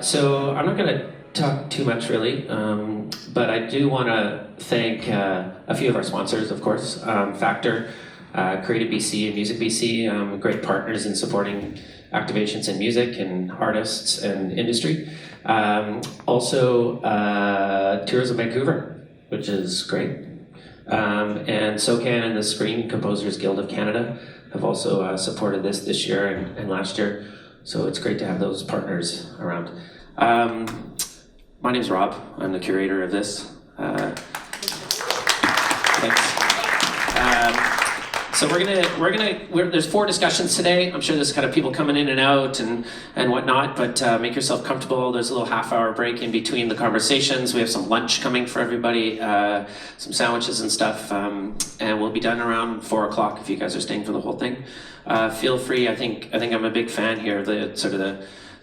So I'm not going to talk too much really, but I do want to thank a few of our sponsors, of course. Factor, Creative BC and Music BC, great partners in supporting activations in music and artists and industry. Also, Tourism Vancouver, which is great. And SOCAN and the Screen Composers Guild of Canada have also supported this year and last year. So it's great to have those partners around. My name's Rob. I'm the curator of this. Thanks. So there's 4 discussions today. I'm sure there's kind of people coming in and out and whatnot, but make yourself comfortable. There's a little half-hour break in between the conversations. We have some lunch coming for everybody, some sandwiches and stuff, and we'll be done around 4 o'clock if you guys are staying for the whole thing. Feel free. I think I'm a big fan here of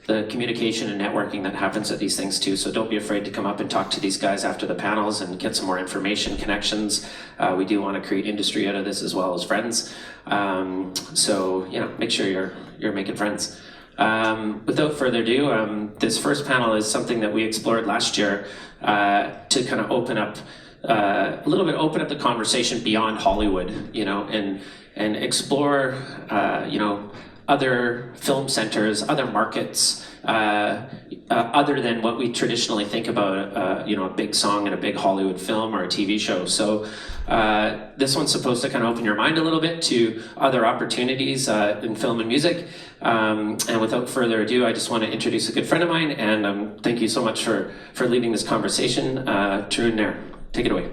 the communication and networking that happens at these things too. So don't be afraid to come up and talk to these guys after the panels and get some more information, connections. We do want to create industry out of this as well as friends. So make sure you're making friends. Without further adu, this first panel is something that we explored last year to kind of open up the conversation beyond Hollywood, and explore, other film centers, other markets, other than what we traditionally think about, a big song in a big Hollywood film or a TV show. So this one's supposed to kind of open your mind a little bit to other opportunities in film and music. And without further ado, I just want to introduce a good friend of mine, and thank you so much for leading this conversation. Tarun Nayar, take it away.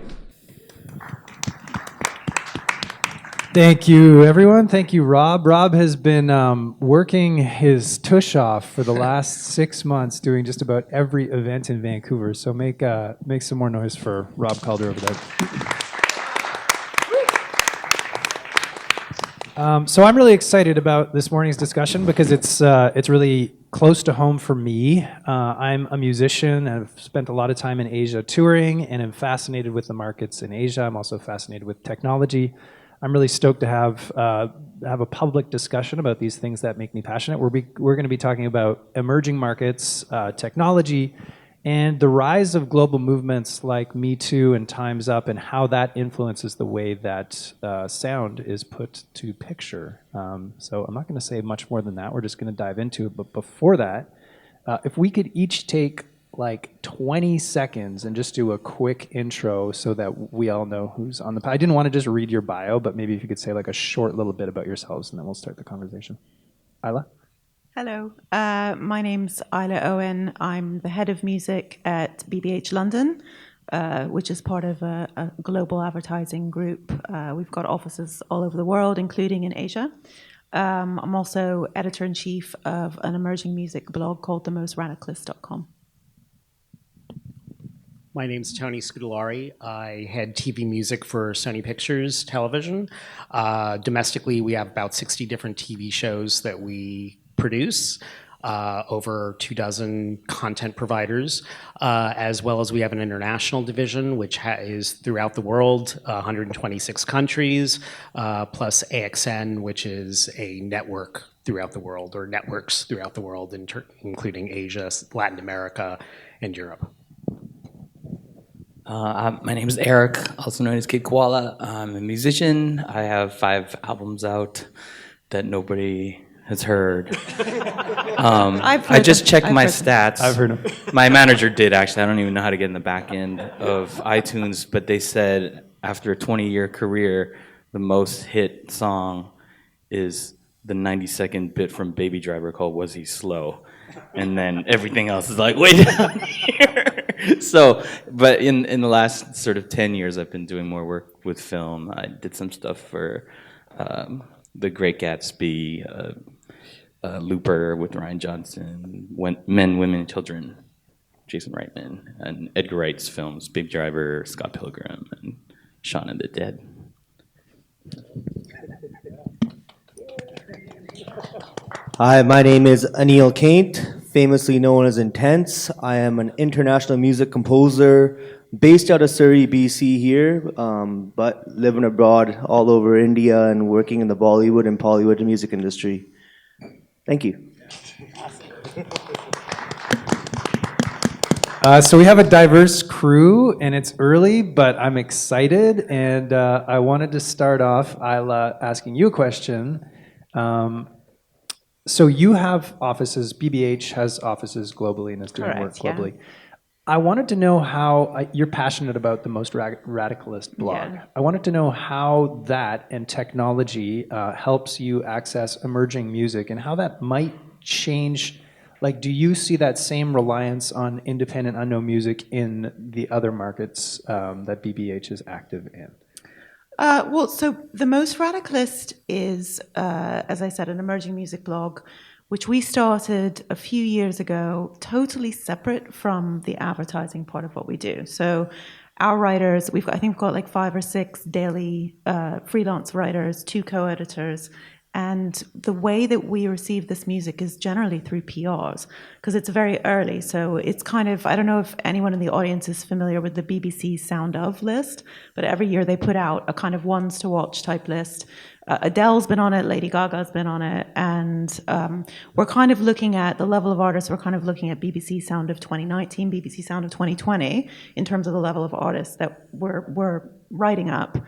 Thank you, everyone. Thank you, Rob. Rob has been working his tush off for the last 6 months, doing just about every event in Vancouver. So make some more noise for Rob Calder over there. So I'm really excited about this morning's discussion because it's really close to home for me. I'm a musician and I've spent a lot of time in Asia touring, and I'm fascinated with the markets in Asia. I'm also fascinated with technology. I'm really stoked to have a public discussion about these things that make me passionate. We're going to be talking about emerging markets, technology, and the rise of global movements like Me Too and Time's Up, and how that influences the way that sound is put to picture. So I'm not going to say much more than that. We're just going to dive into it. But before that, if we could each take like 20 seconds and just do a quick intro so that we all know who's on the panel. I didn't want to just read your bio, but maybe if you could say like a short little bit about yourselves, and then we'll start the conversation. Ayla? Hello, my name's Ayla Owen. I'm the head of music at BBH London, which is part of a global advertising group. We've got offices all over the world, including in Asia. I'm also editor-in-chief of an emerging music blog called themostradicalist.com. My name's Tony Scudellari. I head TV music for Sony Pictures Television. Domestically, we have about 60 different TV shows that we produce, over 24 content providers, as well as we have an international division, which is throughout the world, 126 countries, plus AXN, which is a network throughout the world, or networks throughout the world, including Asia, Latin America, and Europe. My name is Eric, also known as Kid Koala. I'm a musician. I have 5 albums out that nobody has heard. I just checked my stats. I've heard them. My manager did, actually. I don't even know how to get in the back end of iTunes, but they said after a 20-year career, the most hit song is the 90-second bit from Baby Driver called Was He Slow? And then everything else is like way down here. So, but in the last sort of 10 years, I've been doing more work with film. I did some stuff for The Great Gatsby, Looper with Ryan Johnson, Men, Women, Children, Jason Reitman, and Edgar Wright's films, Big Driver, Scott Pilgrim, and Shaun of the Dead. Hi, my name is Anil Kaint, famously known as Intense. I am an international music composer based out of Surrey, BC here, but living abroad all over India and working in the Bollywood and Pollywood music industry. Thank you. So we have a diverse crew, and it's early, but I'm excited. And I wanted to start off, Ayla, asking you a question. So you have offices, BBH has offices globally and is doing work Correct, yeah. globally. I wanted to know how you're passionate about the Most Radicalist blog. Yeah. I wanted to know how that and technology helps you access emerging music and how that might change. Like, do you see that same reliance on independent, unknown music in the other markets that BBH is active in? Well, so the Most Radicalist is, as I said, an emerging music blog, which we started a few years ago, totally separate from the advertising part of what we do. So our writers, I think we've got like 5 or 6 daily freelance writers, 2 co-editors, and the way that we receive this music is generally through PRs, because it's very early. So it's kind of, I don't know if anyone in the audience is familiar with the BBC Sound Of list, but every year they put out a kind of ones to watch type list. Adele's been on it, Lady Gaga's been on it, and we're kind of looking at the level of artists, we're kind of looking at BBC Sound of 2019, BBC Sound of 2020, in terms of the level of artists that we're writing up.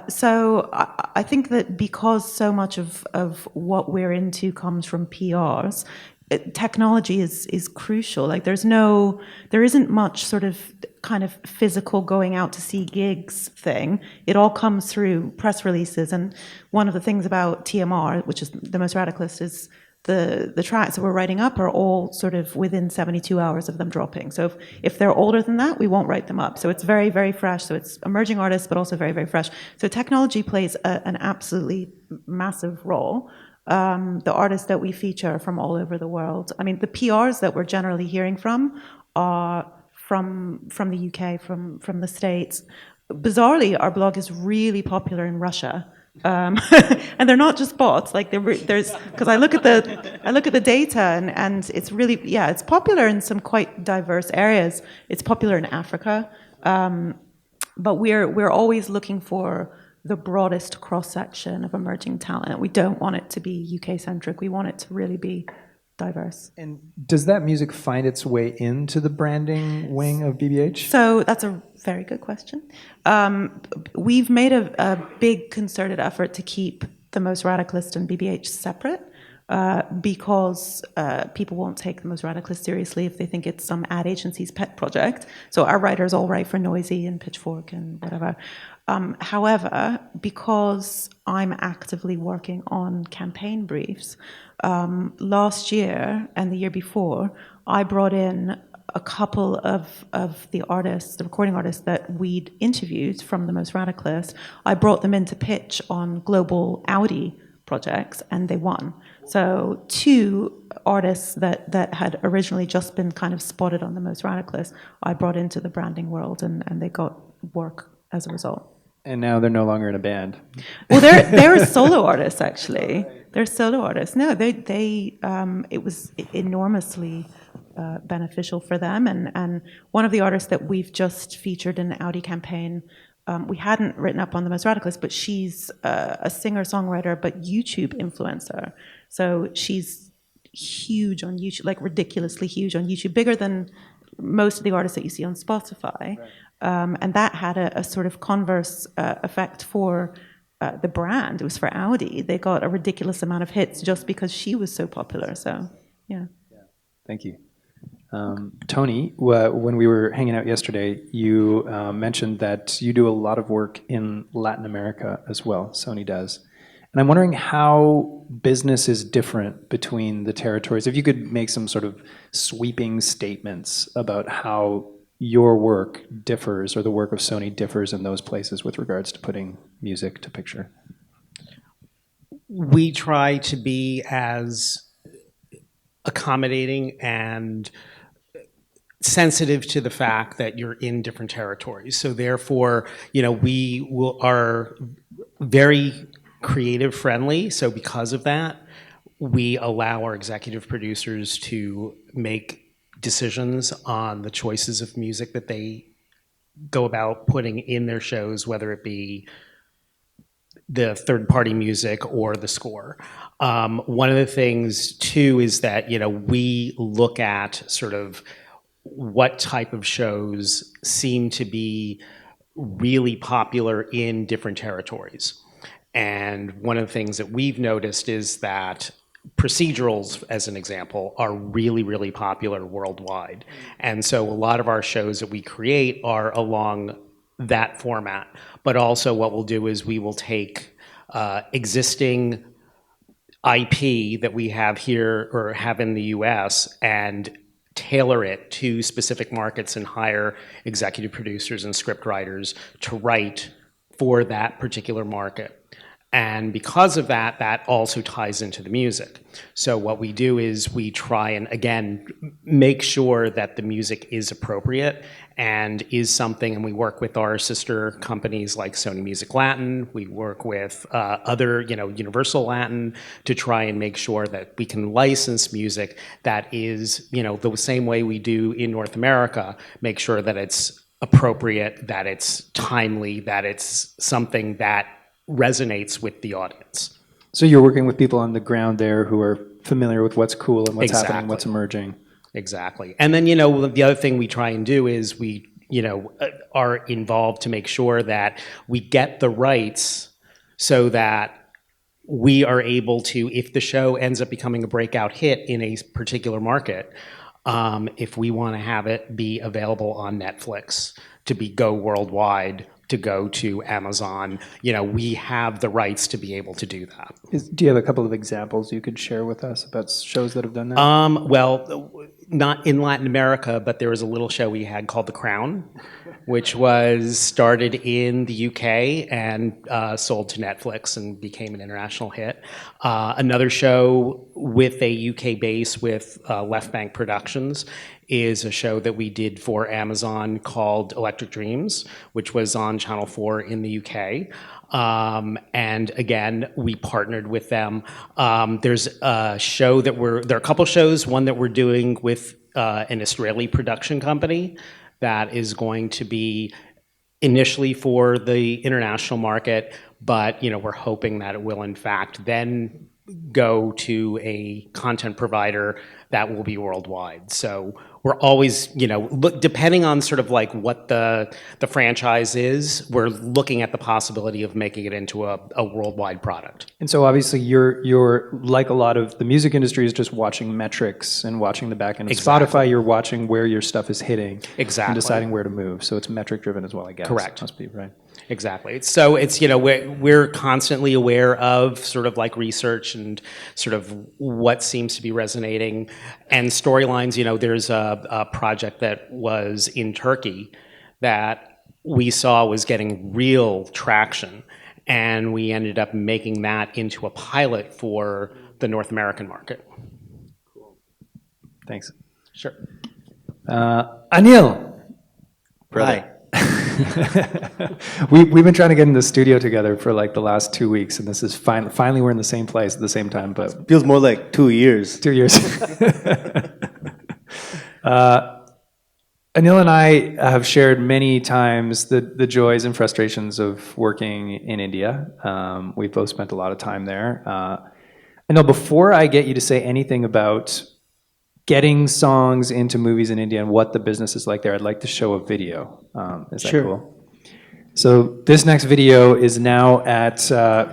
So I think that because so much of what we're into comes from PRs, technology is crucial. Like there isn't much sort of kind of physical going out to see gigs thing. It all comes through press releases. And one of the things about TMR, which is the Most Radicalist, is the tracks that we're writing up are all sort of within 72 hours of them dropping. So if they're older than that, we won't write them up. So it's very, very fresh. So it's emerging artists, but also very, very fresh. So technology plays an absolutely massive role. The artists that we feature are from all over the world. I mean, the PRs that we're generally hearing from are from the UK, from the States. Bizarrely, our blog is really popular in Russia. And they're not just bots. Like there's because I look at the data and it's really it's popular in some quite diverse areas. It's popular in Africa, but we're always looking for the broadest cross section of emerging talent. We don't want it to be UK centric. We want it to really be diverse. And does that music find its way into the branding wing of BBH? So that's a very good question. We've made a big concerted effort to keep the Most Radicalist and BBH separate because people won't take the Most Radicalist seriously if they think it's some ad agency's pet project. So our writers all write for Noisy and Pitchfork and whatever. However, because I'm actively working on campaign briefs, last year and the year before, I brought in a couple of the artists, the recording artists that we'd interviewed from the Most Radicalist. I brought them in to pitch on global Audi projects, and they won. So 2 artists that had originally just been kind of spotted on the Most Radicalist, I brought into the branding world, and they got work as a result. And now they're no longer in a band. Well, they're solo artists, actually. They're solo artists. No, it was enormously beneficial for them. And one of the artists that we've just featured in the Audi campaign, we hadn't written up on the Most Radicalist, but she's a singer-songwriter, but YouTube influencer. So she's huge on YouTube, like ridiculously huge on YouTube, bigger than most of the artists that you see on Spotify. Right. And that had a sort of converse effect for the brand. It was for Audi. They got a ridiculous amount of hits just because she was so popular. So, yeah. Thank you. Tony, when we were hanging out yesterday, you mentioned that you do a lot of work in Latin America as well. Sony does. And I'm wondering how business is different between the territories. If you could make some sort of sweeping statements about how your work differs, or the work of Sony differs in those places with regards to putting music to picture. We try to be as accommodating and sensitive to the fact that you're in different territories. So therefore, we are very creative friendly. So because of that, we allow our executive producers to make decisions on the choices of music that they go about putting in their shows, whether it be the third-party music or the score. One of the things too is that we look at sort of what type of shows seem to be really popular in different territories. And one of the things that we've noticed is that procedurals, as an example, are really, really popular worldwide. And so a lot of our shows that we create are along that format. But also what we'll do is we will take existing IP that we have here or have in the US and tailor it to specific markets and hire executive producers and script writers to write for that particular market. And because of that, that also ties into the music. So what we do is we try and, again, make sure that the music is appropriate and is something, and we work with our sister companies like Sony Music Latin, we work with other, Universal Latin, to try and make sure that we can license music that is, the same way we do in North America, make sure that it's appropriate, that it's timely, that it's something that resonates with the audience. So you're working with people on the ground there who are familiar with what's cool and what's happening, what's emerging. Exactly. And then, the other thing we try and do is we, are involved to make sure that we get the rights so that we are able to, if the show ends up becoming a breakout hit in a particular market, if we want to have it be available on Netflix, to go worldwide, to go to Amazon, we have the rights to be able to do that. Do you have a couple of examples you could share with us about shows that have done that? Well, not in Latin America, but there was a little show we had called The Crown, which was started in the UK and sold to Netflix and became an international hit. Another show with a UK base with Left Bank Productions is a show that we did for Amazon called Electric Dreams, which was on Channel 4 in the UK. And again, we partnered with them. There's a show there are a couple shows, one that we're doing with an Israeli production company that is going to be initially for the international market, but we're hoping that it will in fact then go to a content provider that will be worldwide. So we're always, depending on sort of like what the franchise is, we're looking at the possibility of making it into a worldwide product. And so obviously you're like a lot of the music industry is just watching metrics and watching the back end of Spotify. You're watching where your stuff is hitting and deciding where to move. So it's metric driven as well, I guess. Correct. Must be right. Exactly. So it's, we're constantly aware of sort of like research and sort of what seems to be resonating and storylines. There's a project that was in Turkey that we saw was getting real traction, and we ended up making that into a pilot for the North American market. Cool. Thanks. Sure. Anil. Hi. We've been trying to get in the studio together for like the last 2 weeks, and this is finally we're in the same place at the same time, but Feels more like 2 years. 2 years. Anil and I have shared many times the joys and frustrations of working in India. We've both spent a lot of time there. Anil, before I get you to say anything about getting songs into movies in India and what the business is like there, I'd like to show a video. Is that cool? So this next video is now at,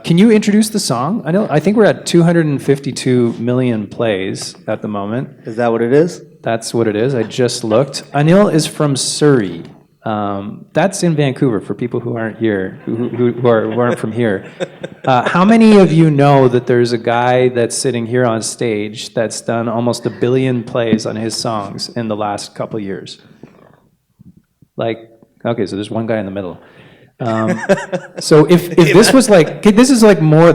can you introduce the song? I think we're at 252 million plays at the moment. Is that what it is? That's what it is. I just looked. Anil is from Surrey. That's in Vancouver for people who aren't here, who aren't from here. How many of you know that there's a guy that's sitting here on stage that's done almost 1 billion plays on his songs in the last couple years? Okay, so there's one guy in the middle. So if this was like, this is like more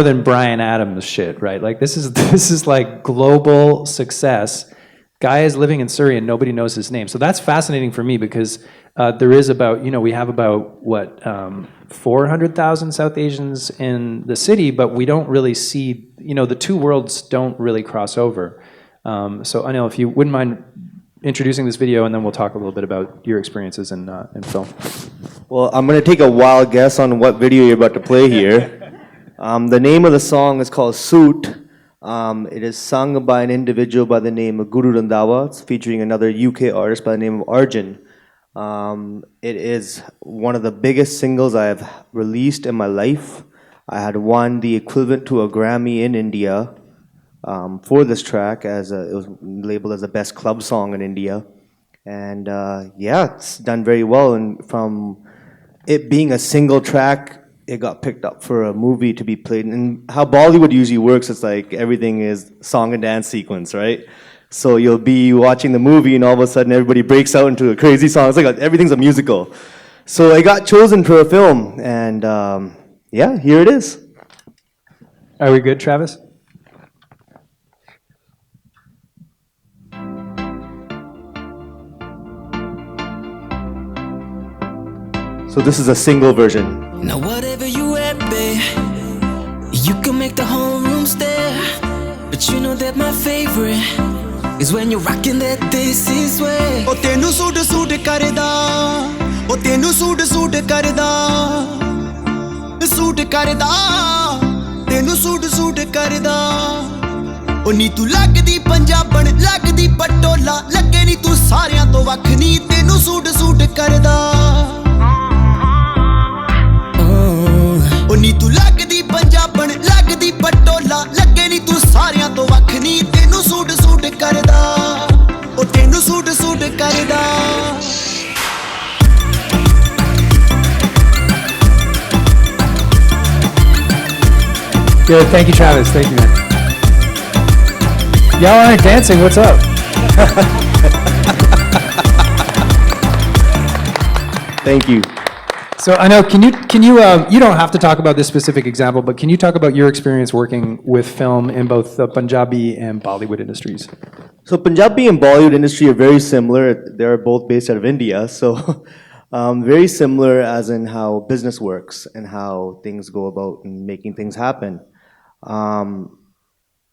than Bryan Adams shit, right? Like this is like global success. Guy is living in Surrey and nobody knows his name. So that's fascinating for me because there is about, we have about 400,000 South Asians in the city, but we don't really see, the two worlds don't really cross over. So Anil, if you wouldn't mind introducing this video, and then we'll talk a little bit about your experiences in film. Well, I'm going to take a wild guess on what video you're about to play here. The name of the song is called Suit It is sung by an individual by the name of Guru Randhawa. It's featuring another UK artist by the name of Arjun. It is one of the biggest singles I have released in my life. I had won the equivalent to a Grammy in India for this track, as it was labeled as the best club song in India. And yeah, it's done very well. And from it being a single track, it got picked up for a movie to be played. And how Bollywood usually works, it's like everything is song and dance sequence, right? So you'll be watching the movie and all of a sudden everybody breaks out into a crazy song. It's like everything's a musical. So it got chosen for a film, and yeah, here it is. Are we good, Travis? So this is a single version. Now whatever you at, babe, you can make the whole room stare. But you know that my favorite is when you're rocking that this is way. Oh tenu suit karda, oh tenu suit karda, suit karda, tenu suit karda. Oh ਨੀ ਤੂੰ ਲੱਗਦੀ ਪੰਜਾਬਣ ਲੱਗਦੀ ਪਟੋਲਾ ਲੱਗੇ ਨੀ ਤੂੰ ਸਾਰਿਆਂ ਤੋਂ ਵੱਖ ਨੀ ਤੈਨੂੰ ਸੂਟ ਕਰਦਾ ਨੀ ਤੂੰ ਲੱਗਦੀ ਪੰਜਾਬਣ ਲੱਗਦੀ ਪਟੋਲਾ ਲੱਗੇ ਨੀ ਤੂੰ ਸਾਰਿਆਂ ਤੋਂ ਵੱਖ ਨੀ ਤੈਨੂੰ ਸੂਟ ਕਰਦਾ ਉਹ ਤੈਨੂੰ ਸੂਟ ਕਰਦਾ Good, thank you, Travis. Thank you, man. Y'all aren't dancing. What's up? Thank you. So I know, can you you don't have to talk about this specific example, but can you talk about your experience working with film in both the Punjabi and Bollywood industries? So Punjabi and Bollywood industry are very similar. They're both based out of India, so very similar as in how business works and how things go about and making things happen.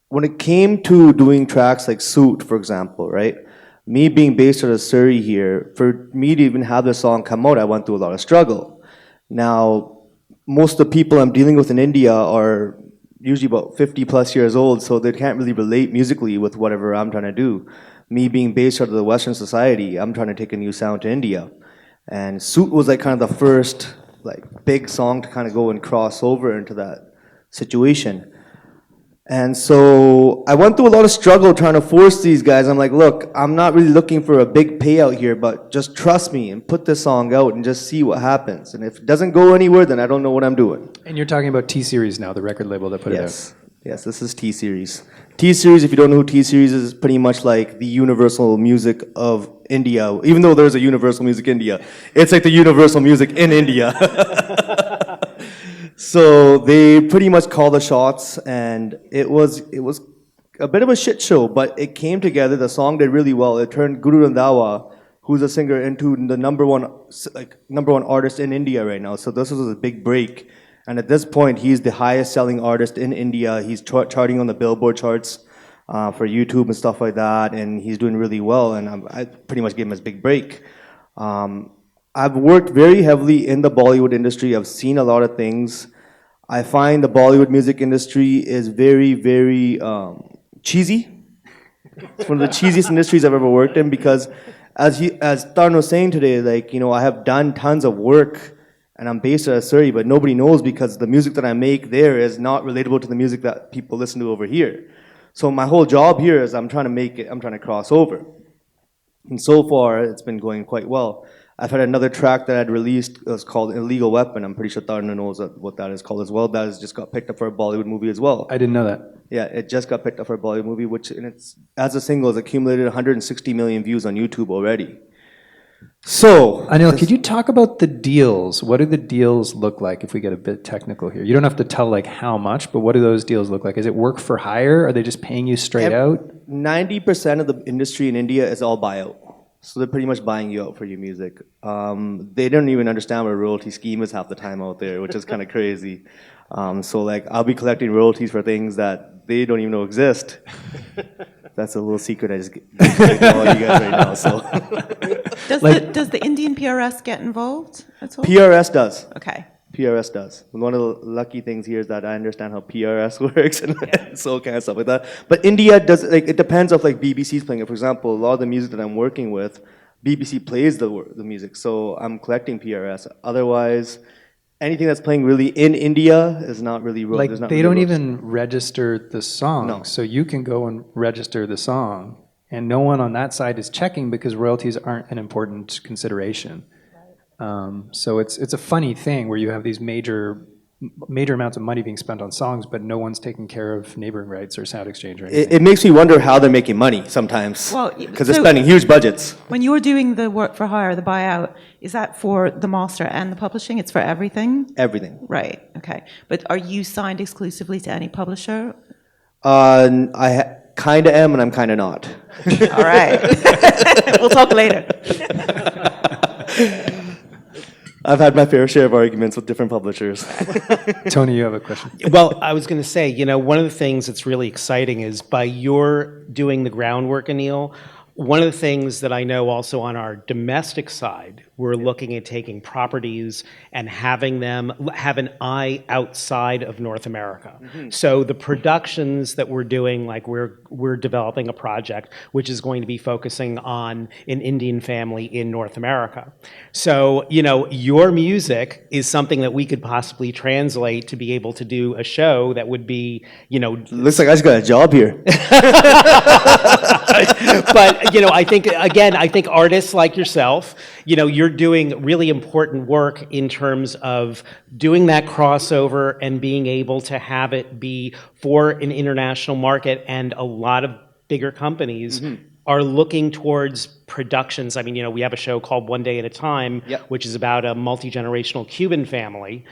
When it came to doing tracks like Suit, for example, right? Me being based out of Surrey here, for me to even have the song come out, I went through a lot of struggle. Now, most of the people I'm dealing with in India are usually about 50 plus years old, so they can't really relate musically with whatever I'm trying to do. Me being based out of the Western society, I'm trying to take a new sound to India. And Suit was like kind of the first like big song to kind of go and cross over into that situation. And so I went through a lot of struggle trying to force these guys. I'm like, look, I'm not really looking for a big payout here, but just trust me and put this song out and just see what happens. And if it doesn't go anywhere, then I don't know what I'm doing. And you're talking about T-Series now, the record label that put it out. Yes, this is T-Series. T-Series, if you don't know who T-Series is pretty much like the universal music of India. Even though there's a universal music India, it's like the universal music in India. So they pretty much called the shots, and it was a bit of a shit show, but it came together. The song did really well. It turned Guru Randhawa, who's a singer, into the number one artist in India right now. So this was a big break, and at this point, he's the highest selling artist in India. He's charting on the Billboard charts for YouTube and stuff like that, and he's doing really well. And I pretty much gave him his big break. I've worked very heavily in the Bollywood industry. I've seen a lot of things. I find the Bollywood music industry is very, very cheesy. It's one of the cheesiest industries I've ever worked in, because as Tarun was saying today, like, you know, I have done tons of work and I'm based out of Surrey, but nobody knows because the music that I make there is not relatable to the music that people listen to over here. So my whole job here is I'm trying to cross over. And so far, it's been going quite well. I've had another track that I'd released. It's called Illegal Weapon. I'm pretty sure Tarun knows what that is called as well. That has just got picked up for a Bollywood movie as well. I didn't know that. Yeah, it just got picked up for a Bollywood movie, which as a single has accumulated 160 million views on YouTube already. So, Anil, could you talk about the deals? What do the deals look like if we get a bit technical here? You don't have to tell like how much, but what do those deals look like? Is it work for hire? Are they just paying you straight out? 90% of the industry in India is all buyout. So they're pretty much buying you out for your music. They don't even understand what a royalty scheme is half the time out there, which is kind of crazy. So like, I'll be collecting royalties for things that they don't even know exist. That's a little secret I just tell all you guys right now. So, Does the Indian PRS get involved at all? PRS does. Okay. PRS does. One of the lucky things here is that I understand how PRS works and so kind of stuff like that. But India does, like, it depends if like BBC's playing it. For example, a lot of the music that I'm working with, BBC plays the music, so I'm collecting PRS. Otherwise, anything that's playing really in India is not really Like, there's not they really don't royalties. even register the song. No. So you can go and register the song, and no one on that side is checking because royalties aren't an important consideration. So it's a funny thing where you have these major amounts of money being spent on songs, but no one's taking care of neighboring rights or sound exchange or anything. It makes me wonder how they're making money sometimes, Well, because they're so- spending huge budgets. When you're doing the work for hire, the buyout, is that for the master and the publishing? It's for everything? Everything. Right, okay. But are you signed exclusively to any publisher? I kind of am, and I'm kind of not. All right. We'll talk later. I've had my fair share of arguments with different publishers. Tony, you have a question? Well, I was going to say, one of the things that's really exciting is by your doing the groundwork, Anil, one of the things that I know also on our domestic side, we're looking at taking properties and having them have an eye outside of North America. So the productions that we're doing, like we're developing a project which is going to be focusing on an Indian family in North America. So, your music is something that we could possibly translate to be able to do a show that would be, Looks like I just got a job here. but I think artists like yourself, you're doing really important work in terms of doing that crossover and being able to have it be for an international market, and a lot of bigger companies are looking towards productions. I mean, we have a show called One Day at a Time, which is about a multi-generational Cuban family.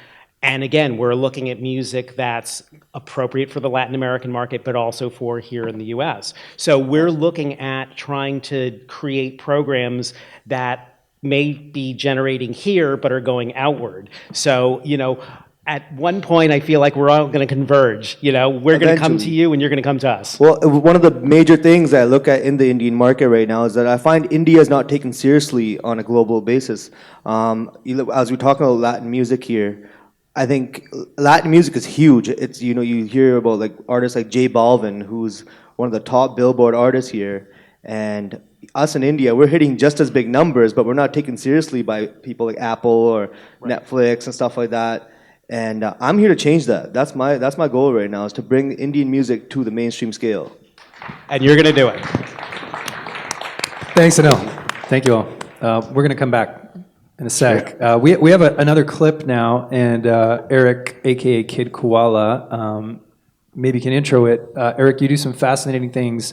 And again, we're looking at music that's appropriate for the Latin American market, but also for here in the US. So we're looking at trying to create programs that may be generating here, but are going outward. So, at one point, I feel like we're all going to converge. We're going to come to Eventually. you and you're going to come to us. Well, one of the major things I look at in the Indian market right now is that I find India is not taken seriously on a global basis. As we're talking about Latin music here, I think Latin music is huge. It's, you hear about like artists like J Balvin, who's one of the top Billboard artists here, and us in India, we're hitting just as big numbers, but we're not taken seriously by people like Apple or Netflix and stuff like that. And I'm here to change that. That's my goal right now, is to bring Indian music to the mainstream scale. And you're going to do it. Thanks, Anil. Thank you all. We're going to come back in a sec. We have another clip now, and Eric, aka Kid Koala, maybe can intro it. Eric, you do some fascinating things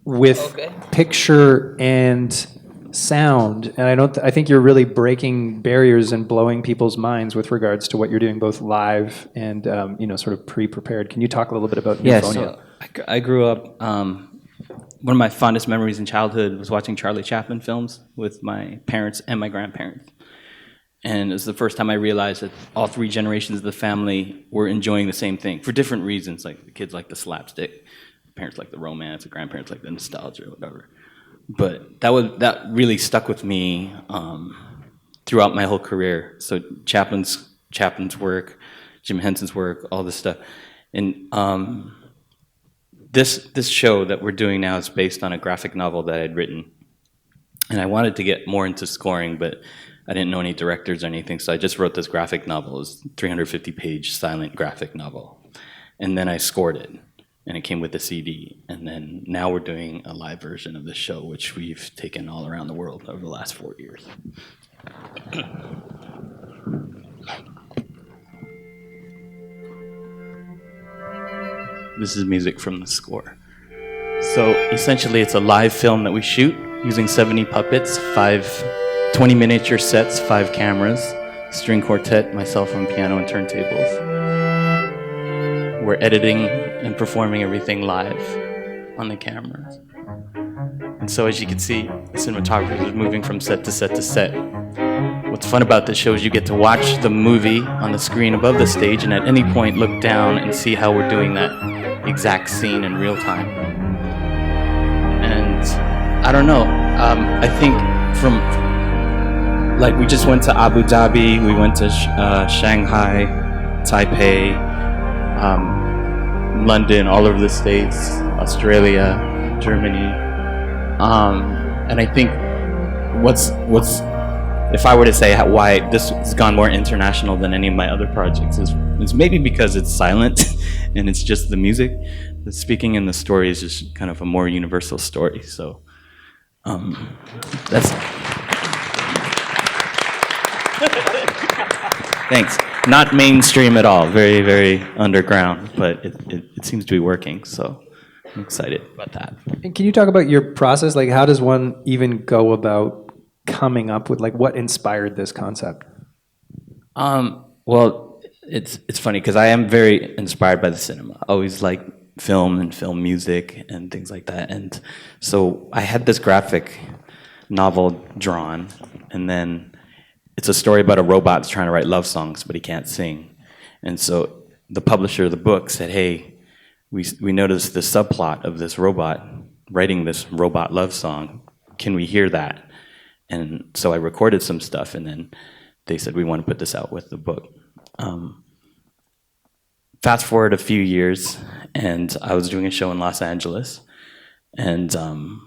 with picture and sound, and I think you're really breaking barriers and blowing people's minds with regards to what you're doing, both live and sort of pre-prepared. Can you talk a little bit about Yeah, Newphonia? so I grew up, one of my fondest memories in childhood was watching Charlie Chaplin films with my parents and my grandparents. And it was the first time I realized that all three generations of the family were enjoying the same thing for different reasons. Like the kids like the slapstick, parents like the romance, the grandparents like the nostalgia or whatever. But that really stuck with me throughout my whole career. So Chaplin's work, Jim Henson's work, all this stuff. And this show that we're doing now is based on a graphic novel that I'd written. And I wanted to get more into scoring, but I didn't know any directors or anything, so I just wrote this graphic novel. It was a 350-page silent graphic novel. And then I scored it, and it came with a CD. And then now we're doing a live version of the show, which we've taken all around the world over the last 4 years. This is music from the score. So essentially it's a live film that we shoot using 70 puppets, 20 miniature sets, 5 cameras, string quartet, myself on piano and turntables. We're editing and performing everything live on the cameras. And so as you can see, the cinematographer is moving from set to set to set. What's fun about this show is you get to watch the movie on the screen above the stage and at any point look down and see how we're doing that exact scene in real time. And I don't know, I think like we just went to Abu Dhabi, we went to Shanghai, Taipei, London, all over the States, Australia, Germany. And I think what's if I were to say why this has gone more international than any of my other projects is maybe because it's silent and it's just the music. The speaking and the story is just kind of a more universal story. So that's thanks. Not mainstream at all. Very, very underground, but it seems to be working. So I'm excited about that. And can you talk about your process? Like, how does one even go about coming up with, like, what inspired this concept? Well, it's funny because I am very inspired by the cinema. I always like film and film music and things like that. And so I had this graphic novel drawn, and then it's a story about a robot that's trying to write love songs, but he can't sing. And so the publisher of the book said, hey, we noticed the subplot of this robot writing this robot love song. Can we hear that? And so I recorded some stuff, and then they said, we want to put this out with the book. Fast forward a few years, and I was doing a show in Los Angeles, and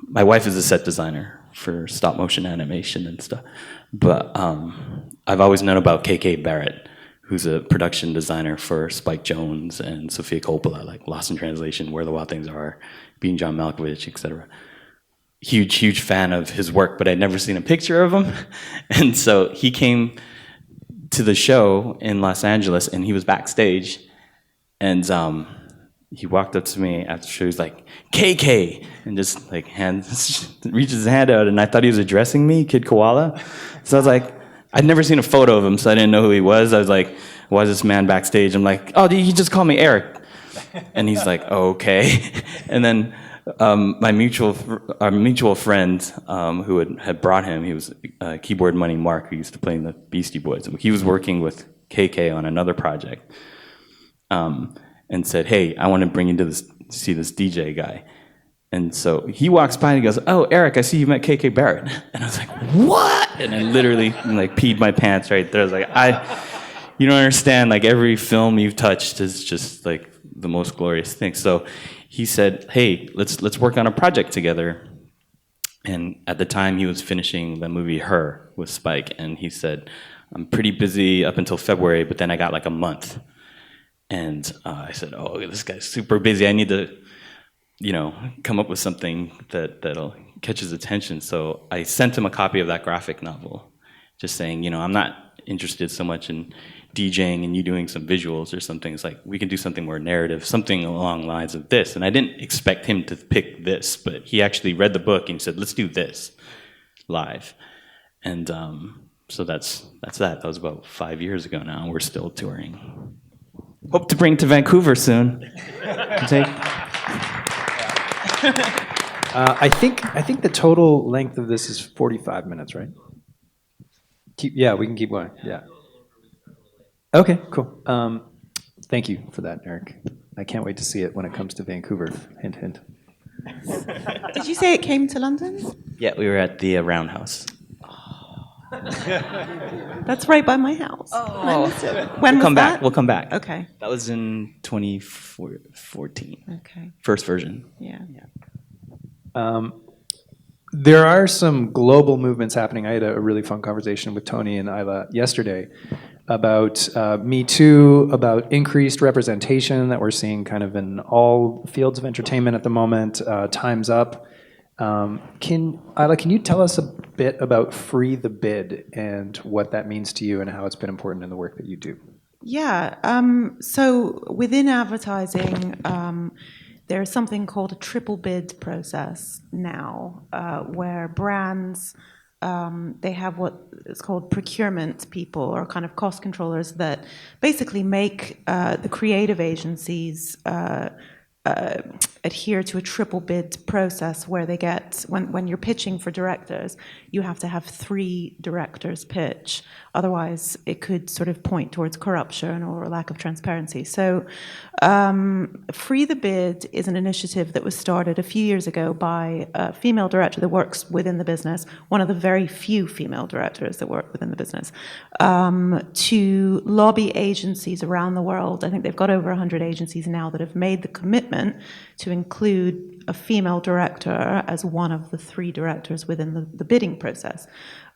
my wife is a set designer for stop motion animation and stuff. But I've always known about KK Barrett, who's a production designer for Spike Jonze and Sofia Coppola, like Lost in Translation, Where the Wild Things Are, Being John Malkovich, etc. Huge fan of his work, but I'd never seen a picture of him. And so he came to the show in Los Angeles, and he was backstage, and he walked up to me after the show. He's like, KK, and just like reaches his hand out, and I thought he was addressing me, Kid Koala. So I was like, I'd never seen a photo of him, so I didn't know who he was. I was like, why is this man backstage? I'm like, oh, he just called me Eric. And he's like, oh, okay. And then our mutual friend who had brought him, he was Keyboard Money Mark, who used to play in the Beastie Boys. He was working with KK on another project, and said, hey, I want to bring you to see this DJ guy. And so he walks by and he goes, oh, Eric, I see you met KK Barrett. And I was like, what? And I literally like peed my pants right there. I was like, you don't understand, like every film you've touched is just like the most glorious thing. So he said, hey, let's work on a project together. And at the time he was finishing the movie Her with Spike. And he said, I'm pretty busy up until February, but then I got like a month. And I said, oh, this guy's super busy. I need to, come up with something that'll catch his attention. So I sent him a copy of that graphic novel, just saying, I'm not interested so much in DJing and you doing some visuals or something. It's like, we can do something more narrative, something along the lines of this. And I didn't expect him to pick this, but he actually read the book and he said, let's do this live. And so that's that. That was about 5 years ago now. We're still touring. Hope to bring to Vancouver soon. I think the total length of this is 45 minutes, right? We can keep going. Yeah. Okay, cool. Thank you for that, Eric. I can't wait to see it when it comes to Vancouver. Hint, hint. Did you say it came to London? Yeah, we were at the Roundhouse. That's right by my house. I missed it. When was that? We'll come back. Okay. That was in 2014. Okay. First version. Yeah. There are some global movements happening. I had a really fun conversation with Tony and Ayla yesterday about Me Too, about increased representation that we're seeing kind of in all fields of entertainment at the moment. Time's Up. Ayla, can you tell us a bit about Free the Bid and what that means to you and how it's been important in the work that you do? Yeah. So within advertising, there's something called a triple bid process now, where brands, they have what is called procurement people or kind of cost controllers that basically make the creative agencies adhere to a triple bid process where they get, when you're pitching for directors, you have to have 3 directors pitch. otherwise it could sort of point towards corruption or a lack of transparency. So Free the Bid is an initiative that was started a few years ago by a female director that works within the business, one of the very few female directors that work within the business, to lobby agencies around the world. I think they've got over 100 agencies now that have made the commitment to include a female director as one of the 3 directors within the bidding process.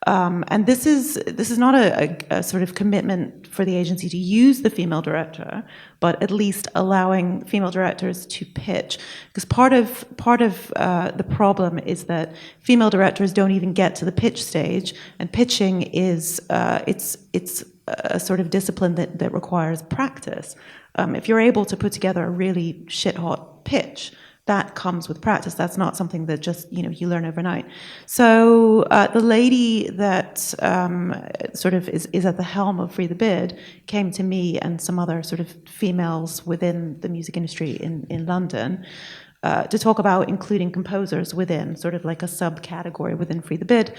And this is not a sort of commitment for the agency to use the female director, but at least allowing female directors to pitch. Because part of the problem is that female directors don't even get to the pitch stage, and pitching is it's a sort of discipline that requires practice. If you're able to put together a really shit-hot pitch, that comes with practice. That's not something that just, you learn overnight. So the lady that sort of is at the helm of Free the Bid came to me and some other sort of females within the music industry in London to talk about including composers within sort of like a subcategory within Free the Bid,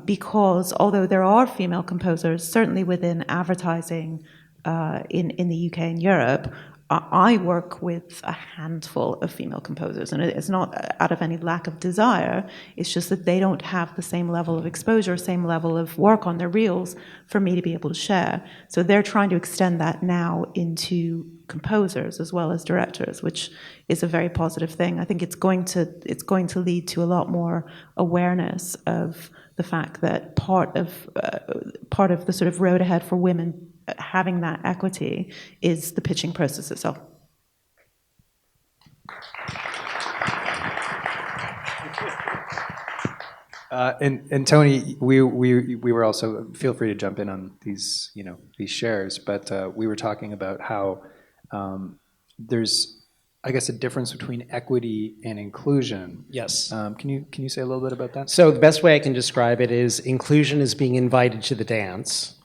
because although there are female composers, certainly within advertising in the UK and Europe, I work with a handful of female composers, and it's not out of any lack of desire, it's just that they don't have the same level of exposure, same level of work on their reels for me to be able to share. So they're trying to extend that now into composers as well as directors, which is a very positive thing. I think it's going to lead to a lot more awareness of the fact that part of the sort of road ahead for women having that equity is the pitching process itself. And Tony, we were also, feel free to jump in on these shares, but we were talking about how there's, I guess, a difference between equity and inclusion. Yes. Can you say a little bit about that? So the best way I can describe it is inclusion is being invited to the dance.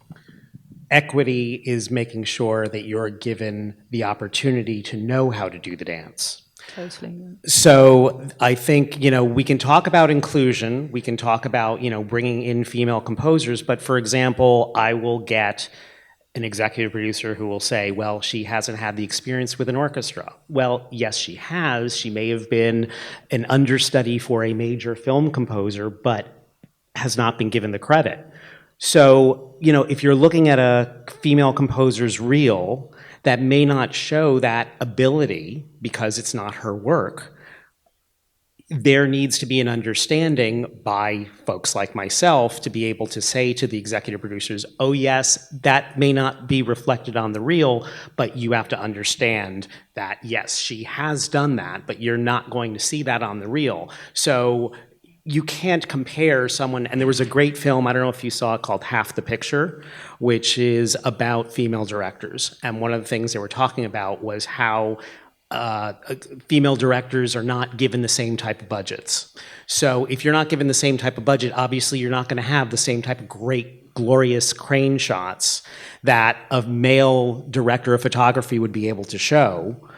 Equity is making sure that you're given the opportunity to know how to do the dance. Totally. Yeah. So I think, we can talk about inclusion, we can talk about, bringing in female composers, but for example, I will get an executive producer who will say, well, she hasn't had the experience with an orchestra. Well, yes, she has. She may have been an understudy for a major film composer, but has not been given the credit. So, if you're looking at a female composer's reel that may not show that ability because it's not her work, there needs to be an understanding by folks like myself to be able to say to the executive producers, oh yes, that may not be reflected on the reel, but you have to understand that, yes, she has done that, but you're not going to see that on the reel. So you can't compare someone, and there was a great film, I don't know if you saw it, called Half the Picture, which is about female directors. And one of the things they were talking about was how female directors are not given the same type of budgets. So if you're not given the same type of budget, obviously you're not going to have the same type of great, glorious crane shots that a male director of photography would be able to show.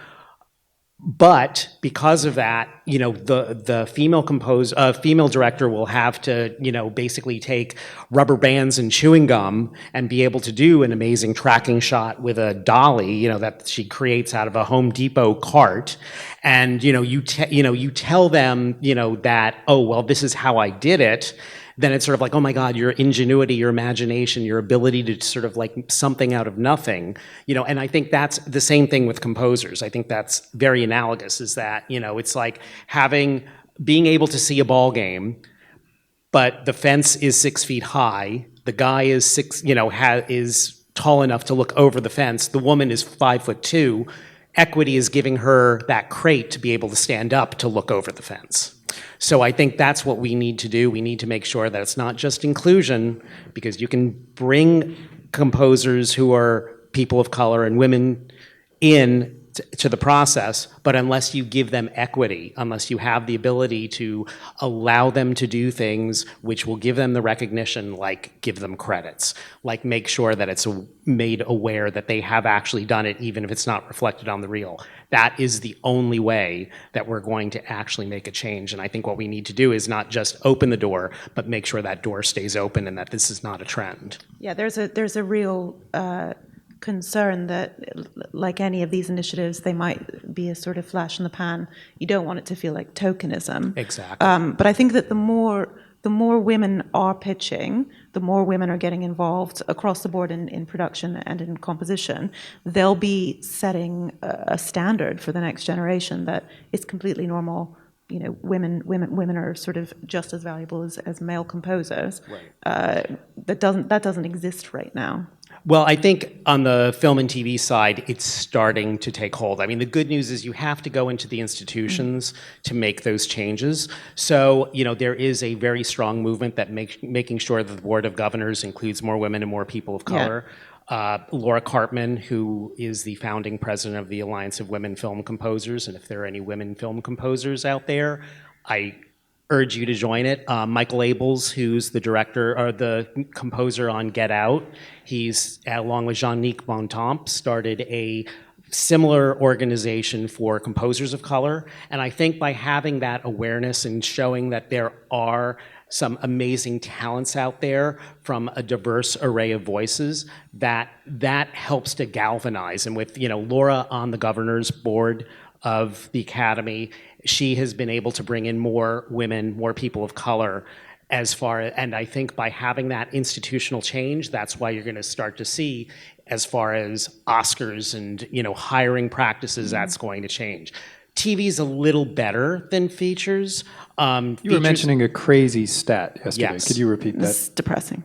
But because of that, the female director will have to, basically take rubber bands and chewing gum and be able to do an amazing tracking shot with a dolly, that she creates out of a Home Depot cart. And, you tell them, that, oh, well, this is how I did it. Then it's sort of like, oh my God, your ingenuity, your imagination, your ability to sort of like something out of nothing, and I think that's the same thing with composers. I think that's very analogous, is that, it's like being able to see a ball game, but the fence is 6 feet high, the guy is is tall enough to look over the fence, the woman is 5'2", equity is giving her that crate to be able to stand up to look over the fence. So I think that's what we need to do. We need to make sure that it's not just inclusion, because you can bring composers who are people of color and women in to the process, but unless you give them equity, unless you have the ability to allow them to do things which will give them the recognition, like give them credits, like make sure that it's made aware that they have actually done it, even if it's not reflected on the reel. That is the only way that we're going to actually make a change. And I think what we need to do is not just open the door, but make sure that door stays open and that this is not a trend. Yeah, there's a real concern that, like any of these initiatives, they might be a sort of flash in the pan. You don't want it to feel like tokenism. Exactly. But I think that the more women are pitching, the more women are getting involved across the board in production and in composition, they'll be setting a standard for the next generation that it's completely normal. You know, women are sort of just as valuable as male composers. Right. That doesn't exist right now. Well, I think on the film and TV side, it's starting to take hold. I mean, the good news is you have to go into the institutions to make those changes. So, you know, there is a very strong movement that making sure that the Board of Governors includes more women and more people of color. Yeah. Laura Cartman, who is the founding president of the Alliance of Women Film Composers, and if there are any women film composers out there, I urge you to join it. Michael Abels, who's the director or the composer on Get Out, he's, along with Jean-Nic Bontemps, started a similar organization for composers of color. And I think by having that awareness and showing that there are some amazing talents out there from a diverse array of voices, that helps to galvanize. And with, you know, Laura on the governor's board of the Academy, she has been able to bring in more women, more people of color and I think by having that institutional change, that's why you're going to start to see, as far as Oscars and, you know, hiring practices, that's going to change. TV's a little better than features. You were mentioning a crazy stat yesterday. Yes. Could you repeat that? It's depressing.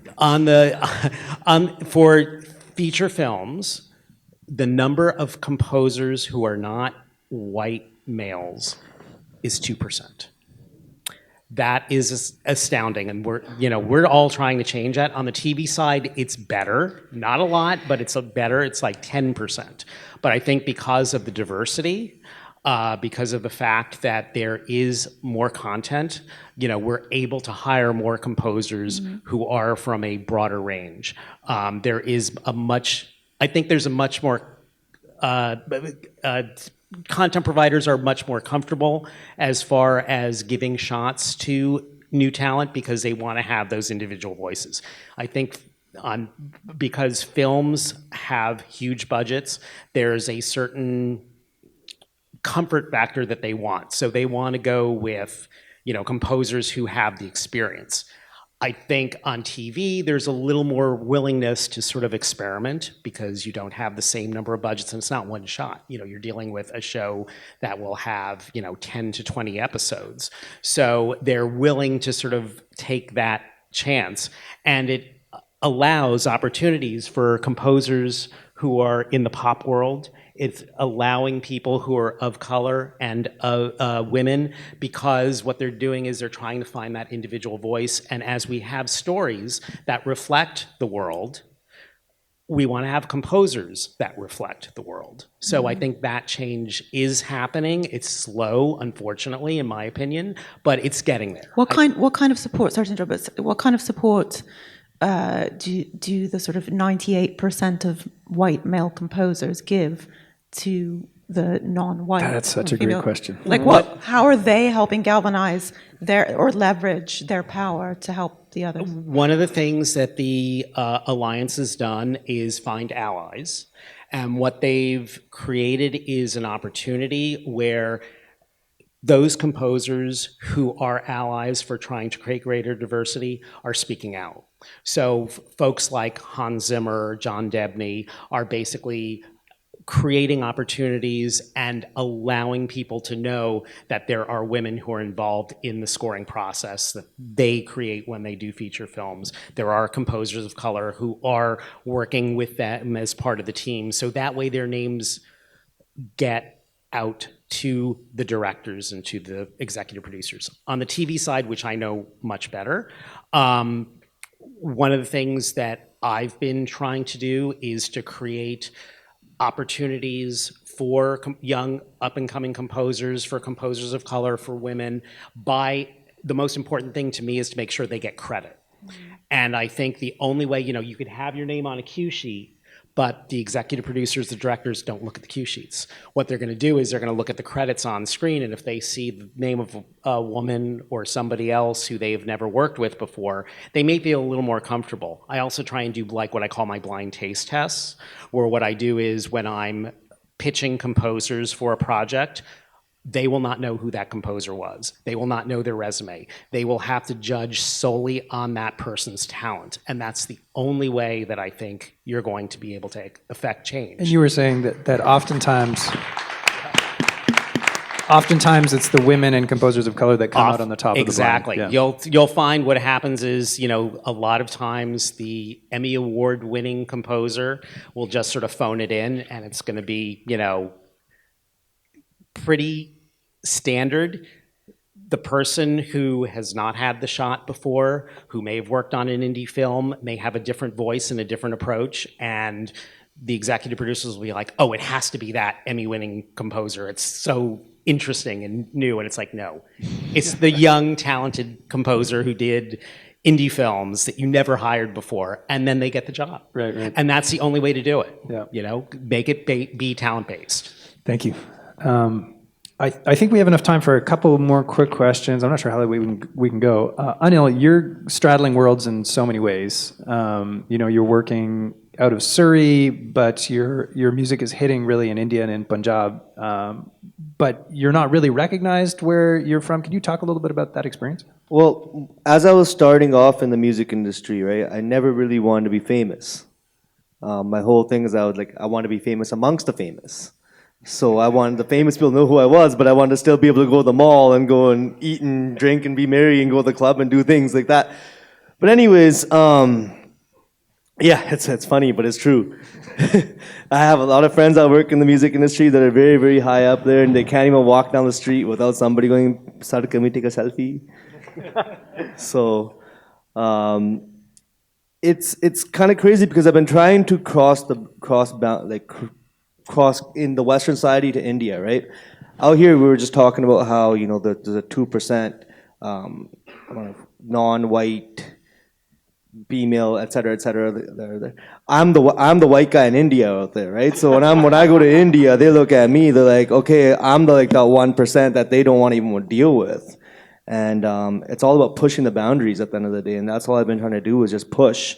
For feature films, the number of composers who are not white males is 2%. That is astounding, and we're all trying to change that. On the TV side, it's better, not a lot, but it's better. It's like 10%. But I think because of the diversity, because of the fact that there is more content, you know, we're able to hire more composers who are from a broader range. There's a much more content providers are much more comfortable as far as giving shots to new talent because they want to have those individual voices. I think because films have huge budgets, there's a certain comfort factor that they want. So they want to go with, you know, composers who have the experience. I think on TV, there's a little more willingness to sort of experiment because you don't have the same number of budgets and it's not one shot. You know, you're dealing with a show that will have, you know, 10 to 20 episodes. So they're willing to sort of take that chance, and it allows opportunities for composers who are in the pop world. It's allowing people who are of color and women, because what they're doing is they're trying to find that individual voice. And as we have stories that reflect the world, we want to have composers that reflect the world. So I think that change is happening. It's slow, unfortunately, in my opinion, but it's getting there. What kind of support? Sorry to interrupt, but what kind of support do the sort of 98% of white male composers give to the non-white? That's such a great question. Like how are they helping galvanize or leverage their power to help the others? One of the things that the Alliance has done is find allies. And what they've created is an opportunity where those composers who are allies for trying to create greater diversity are speaking out. So folks like Hans Zimmer, John Debney are basically creating opportunities and allowing people to know that there are women who are involved in the scoring process that they create when they do feature films. There are composers of color who are working with them as part of the team. So that way their names get out to the directors and to the executive producers. On the TV side, which I know much better, one of the things that I've been trying to do is to create opportunities for young up-and-coming composers, for composers of color, for women. The most important thing to me is to make sure they get credit. And I think the only way, you could have your name on a cue sheet, but the executive producers, the directors don't look at the cue sheets. What they're going to do is they're going to look at the credits on screen, and if they see the name of a woman or somebody else who they've never worked with before, they may feel a little more comfortable. I also try and do like what I call my blind taste tests, where what I do is when I'm pitching composers for a project, they will not know who that composer was. They will not know their resume. They will have to judge solely on that person's talent. And that's the only way that I think you're going to be able to affect change. And you were saying that oftentimes it's the women and composers of color that come out on the top of the Exactly. blind. Yeah. You'll find what happens is, a lot of times the Emmy Award winning composer will just sort of phone it in, and it's going to be, pretty standard. The person who has not had the shot before, who may have worked on an indie film, may have a different voice and a different approach, and the executive producers will be like, oh, it has to be that Emmy-winning composer. It's so interesting and new, and it's like, no. It's the young, talented composer who did indie films that you never hired before, and then they get the job. Right. And that's the only way to do it. Yeah. Make it be talent-based. Thank you. I think we have enough time for a couple more quick questions. I'm not sure how we can go. Anil, you're straddling worlds in so many ways. You're working out of Surrey, but your music is hitting really in India and in Punjab. But you're not really recognized where you're from. Can you talk a little bit about that experience? Well, as I was starting off in the music industry, right, I never really wanted to be famous. My whole thing is I want to be famous amongst the famous. So I wanted the famous people to know who I was, but I wanted to still be able to go to the mall and go and eat and drink and be merry and go to the club and do things like that. But anyways, it's funny, but it's true. I have a lot of friends that work in the music industry that are very, very high up there, and they can't even walk down the street without somebody going, "Sir, can we take a selfie?" So it's kind of crazy because I've been trying to cross in the Western society to India, right? Out here, we were just talking about how, there's a 2% non-white female, et cetera. I'm the white guy in India out there, right? So when I go to India, they look at me, they're like, okay, I'm that 1% that they don't want to even deal with. And it's all about pushing the boundaries at the end of the day, and that's all I've been trying to do is just push.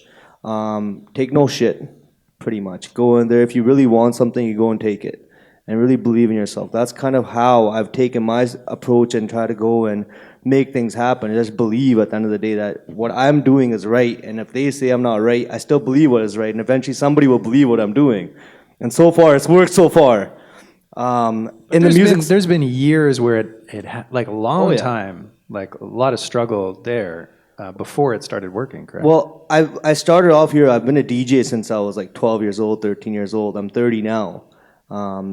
Take no shit. Pretty much. Go in there. If you really want something, you go and take it. And really believe in yourself. That's kind of how I've taken my approach and try to go and make things happen. I just believe at the end of the day that what I'm doing is right. And if they say I'm not right, I still believe what is right. And eventually somebody will believe what I'm doing. And so far, it's worked so far. There's been years where it had, like a long time, like a lot of struggle there. Before it started working, correct? Well, I started off here. I've been a DJ since I was 12 years old, 13 years old. I'm 30 now.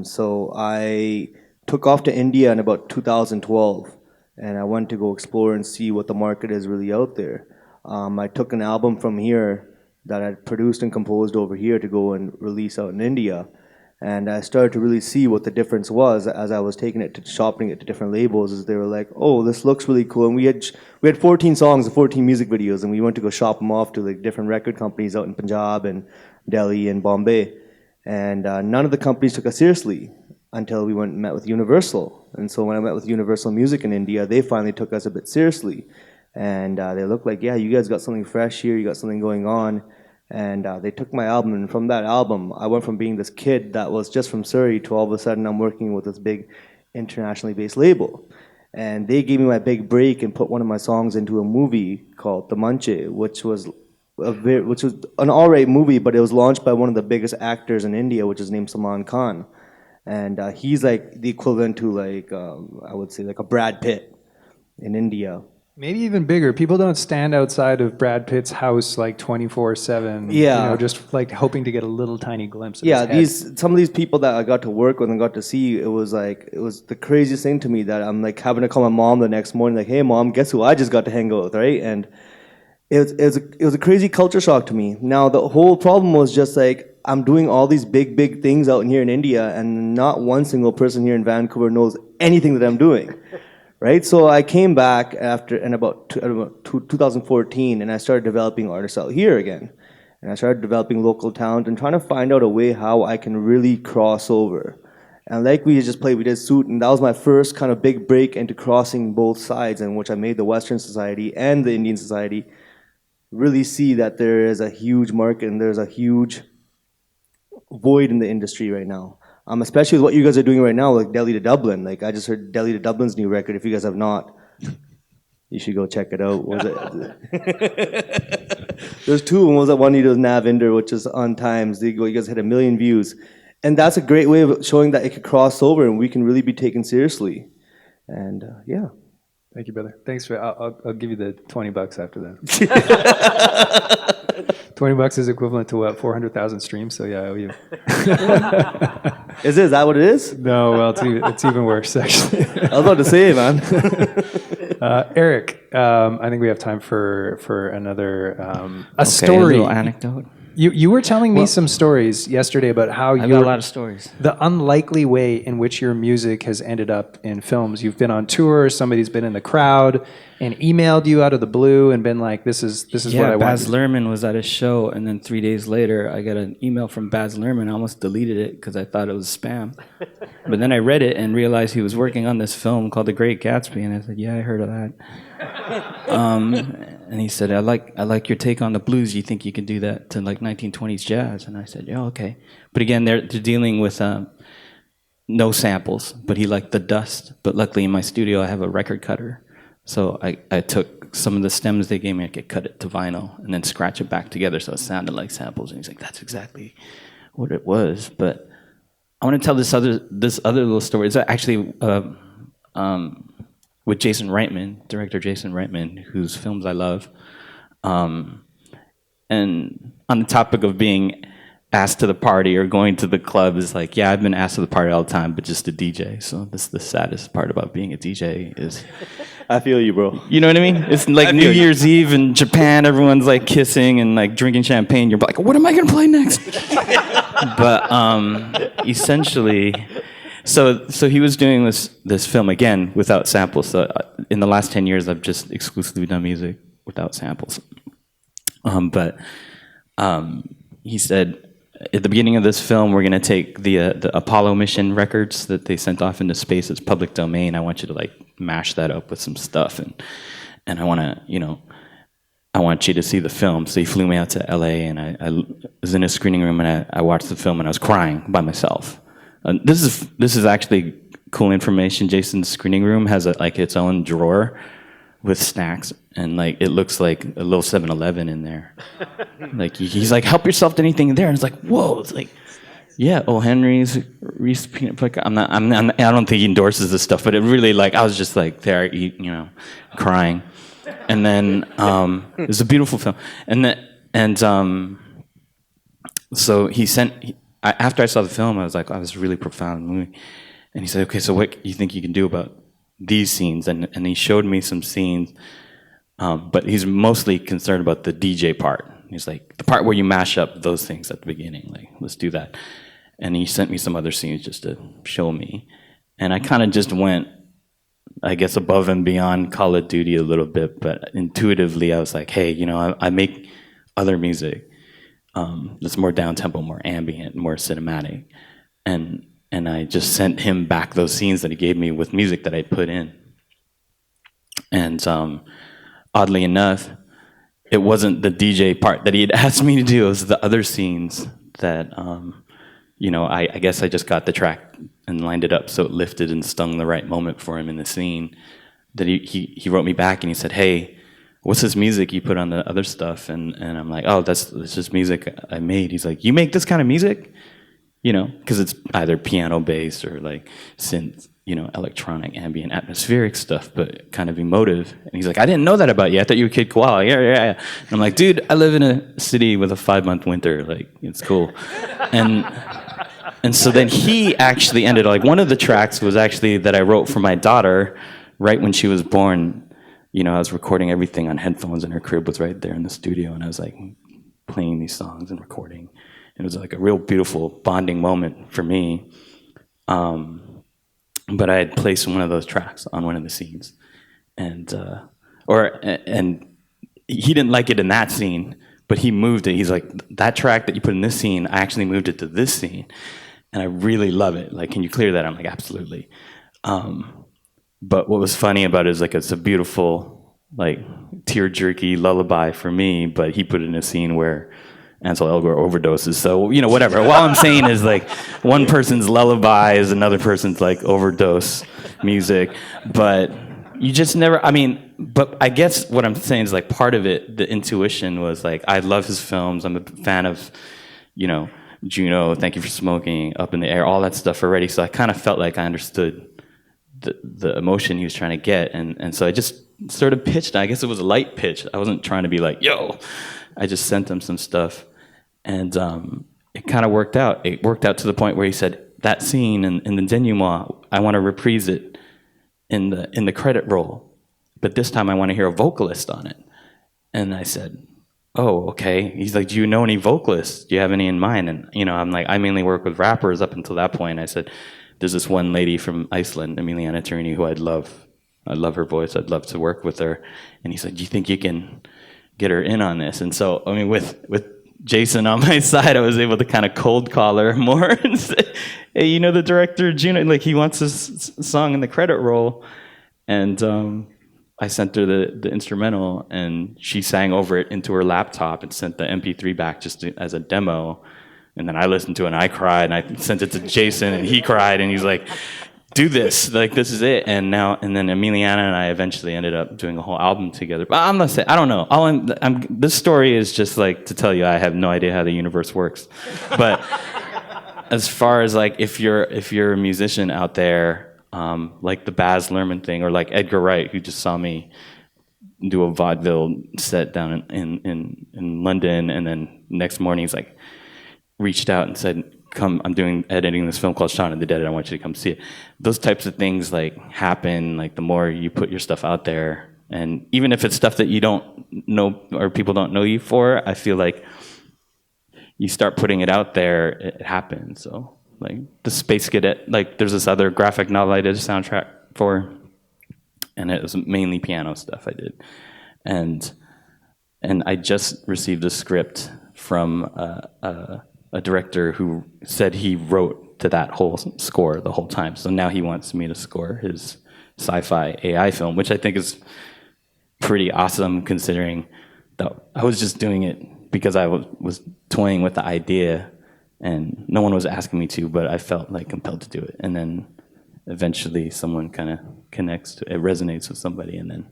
So I took off to India in about 2012, and I went to go explore and see what the market is really out there. I took an album from here that I produced and composed over here to go and release out in India. And I started to really see what the difference was as I was taking it to shopping it to different labels. Is they were like, "Oh, this looks really cool." And we had 14 songs and 14 music videos, and we went to go shop them off to different record companies out in Punjab and Delhi and Bombay. And none of the companies took us seriously until we went and met with Universal. And so when I met with Universal Music in India, they finally took us a bit seriously. And they looked like, "Yeah, you guys got something fresh here. You got something going on." And they took my album, and from that album, I went from being this kid that was just from Surrey to all of a sudden I'm working with this big internationally based label. And they gave me my big break and put one of my songs into a movie called The Manche, which was an all-right movie, but it was launched by one of the biggest actors in India, which is named Salman Khan. And he's like the equivalent to I would say a Brad Pitt in India. Maybe even bigger. People don't stand outside of Brad Pitt's house 24/7. Yeah. Just hoping to get a little tiny glimpse of his head. Some of these people that I got to work with and got to see, it was the craziest thing to me that I'm having to call my mom the next morning, "Hey mom, guess who I just got to hang out with," right? And it was a crazy culture shock to me. Now the whole problem was just I'm doing all these big things out here in India, and not one single person here in Vancouver knows anything that I'm doing, right? So I came back in about 2014, and I started developing artists out here again. And I started developing local talent and trying to find out a way how I can really cross over. And like we just played, we did Suit, and that was my first kind of big break into crossing both sides, in which I made the Western society and the Indian society really see that there is a huge market and there's a huge void in the industry right now. Especially with what you guys are doing right now, like Delhi to Dublin. Like I just heard Delhi to Dublin's new record. If you guys have not, you should go check it out. What was it? There's two. One was that one he does Navinder, which is on Times. You guys had 1 million views. And that's a great way of showing that it could cross over and we can really be taken seriously. And yeah. Thank you, brother. Thanks for. I'll give you the $20 after that. $20 is equivalent to what? 400,000 streams. So yeah, I owe you. Is that what it is? No, well, it's even worse actually. I was about to say, man. Eric, I think we have time for another a story. A little anecdote. You were telling me some stories yesterday about how I've got a lot of stories. The unlikely way in which your music has ended up in films. You've been on tour, somebody's been in the crowd and emailed you out of the blue and been like, this is what I want. Baz Luhrmann was at a show, and then 3 days later, I got an email from Baz Luhrmann. I almost deleted it because I thought it was spam. But then I read it and realized he was working on this film called The Great Gatsby, and I said, yeah, I heard of that. And he said, I like your take on the blues. You think you can do that to like 1920s jazz? And I said, yeah, okay. But again, they're dealing with no samples, but he liked the dust. But luckily in my studio, I have a record cutter. So I took some of the stems they gave me, I could cut it to vinyl and then scratch it back together so it sounded like samples. And he's like, that's exactly what it was. But I want to tell this other little story. It's actually with Jason Reitman, director Jason Reitman, whose films I love. And on the topic of being asked to the party or going to the club is like, yeah, I've been asked to the party all the time, but just a DJ. So this is the saddest part about being a DJ is... I feel you, bro. You know what I mean? It's like New Year's Eve in Japan, everyone's like kissing and like drinking champagne. You're like, what am I gonna play next? But essentially... So he was doing this film again without samples. So in the last 10 years, I've just exclusively done music without samples. But he said at the beginning of this film, we're gonna take the Apollo mission records that they sent off into space as public domain. I want you to like mash that up with some stuff, and I want you to see the film. So he flew me out to LA, and I was in a screening room, and I watched the film, and I was crying by myself. This is actually cool information. Jason's screening room has its own drawer with snacks, and like it looks like a little 7-Eleven in there. Like he's like, help yourself to anything in there, and it's like, whoa, it's like, yeah, O. Henry's, Reese peanut butter. I don't think he endorses this stuff, but it really like I was just like there, crying, and then it was a beautiful film, so he sent. After I saw the film, I was really profound movie. And he said, okay, so what do you think you can do about these scenes? And he showed me some scenes, but he's mostly concerned about the DJ part. He's like, the part where you mash up those things at the beginning, like, let's do that. And he sent me some other scenes just to show me. And I kind of just went, I guess, above and beyond Call of Duty a little bit, but intuitively I was like, hey, I make other music. That's more down-tempo, more ambient, more cinematic. And I just sent him back those scenes that he gave me with music that I put in. And oddly enough, it wasn't the DJ part that he had asked me to do. It was the other scenes that, I guess I just got the track and lined it up so it lifted and stung the right moment for him in the scene. That he wrote me back and he said, hey, what's this music you put on the other stuff? And I'm like, oh, that's just music I made. He's like, you make this kind of music? Because it's either piano-based or like synth, electronic, ambient, atmospheric stuff, but kind of emotive. And he's like, I didn't know that about you. I thought you were Kid Koala. Yeah. And I'm like, dude, I live in a city with a 5-month winter. Like, it's cool. And so then he actually ended, like, one of the tracks was actually that I wrote for my daughter right when she was born. I was recording everything on headphones, and her crib was right there in the studio, and I was like playing these songs and recording. It was like a real beautiful bonding moment for me. But I had placed one of those tracks on one of the scenes, and he didn't like it in that scene, but he moved it. He's like, that track that you put in this scene, I actually moved it to this scene, and I really love it. Like, can you clear that? I'm like, absolutely. But what was funny about it is like it's a beautiful, like, tear-jerky lullaby for me, but he put it in a scene where Ansel Elgort overdoses. So, you know, whatever. All I'm saying is, like, one person's lullaby is another person's, like, overdose music. But you just never, I mean, but I guess what I'm saying is, like, part of it, the intuition was, like, I love his films. I'm a fan of, you know, Juno, Thank You for Smoking, Up in the Air, all that stuff already. So I kind of felt like I understood the emotion he was trying to get. And so I just sort of pitched. I guess it was a light pitch. I wasn't trying to be like, yo. I just sent him some stuff. And it kind of worked out. It worked out to the point where he said, that scene in the denouement, I want to reprise it in the credit roll. But this time I want to hear a vocalist on it. And I said, oh, okay. He's like, do you know any vocalists? Do you have any in mind? And, you know, I'm like, I mainly work with rappers up until that point. I said, there's this one lady from Iceland, Emiliana Turini, who I love her voice. I'd love to work with her. And he said, do you think you can get her in on this? And so, I mean, with Jason on my side, I was able to kind of cold call her more and say, hey, you know the director, Juno, like, he wants this song in the credit roll. And I sent her the instrumental, and she sang over it into her laptop and sent the MP3 back just as a demo. And then I listened to it and I cried, and I sent it to Jason and he cried, and he's like, do this, like, this is it. And then Emiliana and I eventually ended up doing a whole album together. But I'm not saying, I don't know. This story is just like to tell you I have no idea how the universe works. But as far as, like, if you're a musician out there, like the Baz Luhrmann thing, or like Edgar Wright, who just saw me do a vaudeville set down in London, and then next morning he's like, reached out and said, come, I'm editing this film called Shaun of the Dead, and I want you to come see it. Those types of things, like, happen, like, the more you put your stuff out there, and even if it's stuff that you don't know or people don't know you for, I feel like you start putting it out there, it happens. So, like, the Space Cadet, like, there's this other graphic novel I did a soundtrack for, and it was mainly piano stuff I did. And I just received a script from a director who said he wrote to that whole score the whole time. So now he wants me to score his sci-fi AI film, which I think is pretty awesome, considering that I was just doing it because I was toying with the idea, and no one was asking me to, but I felt like compelled to do it. And then eventually someone kind of connects to it, resonates with somebody, and then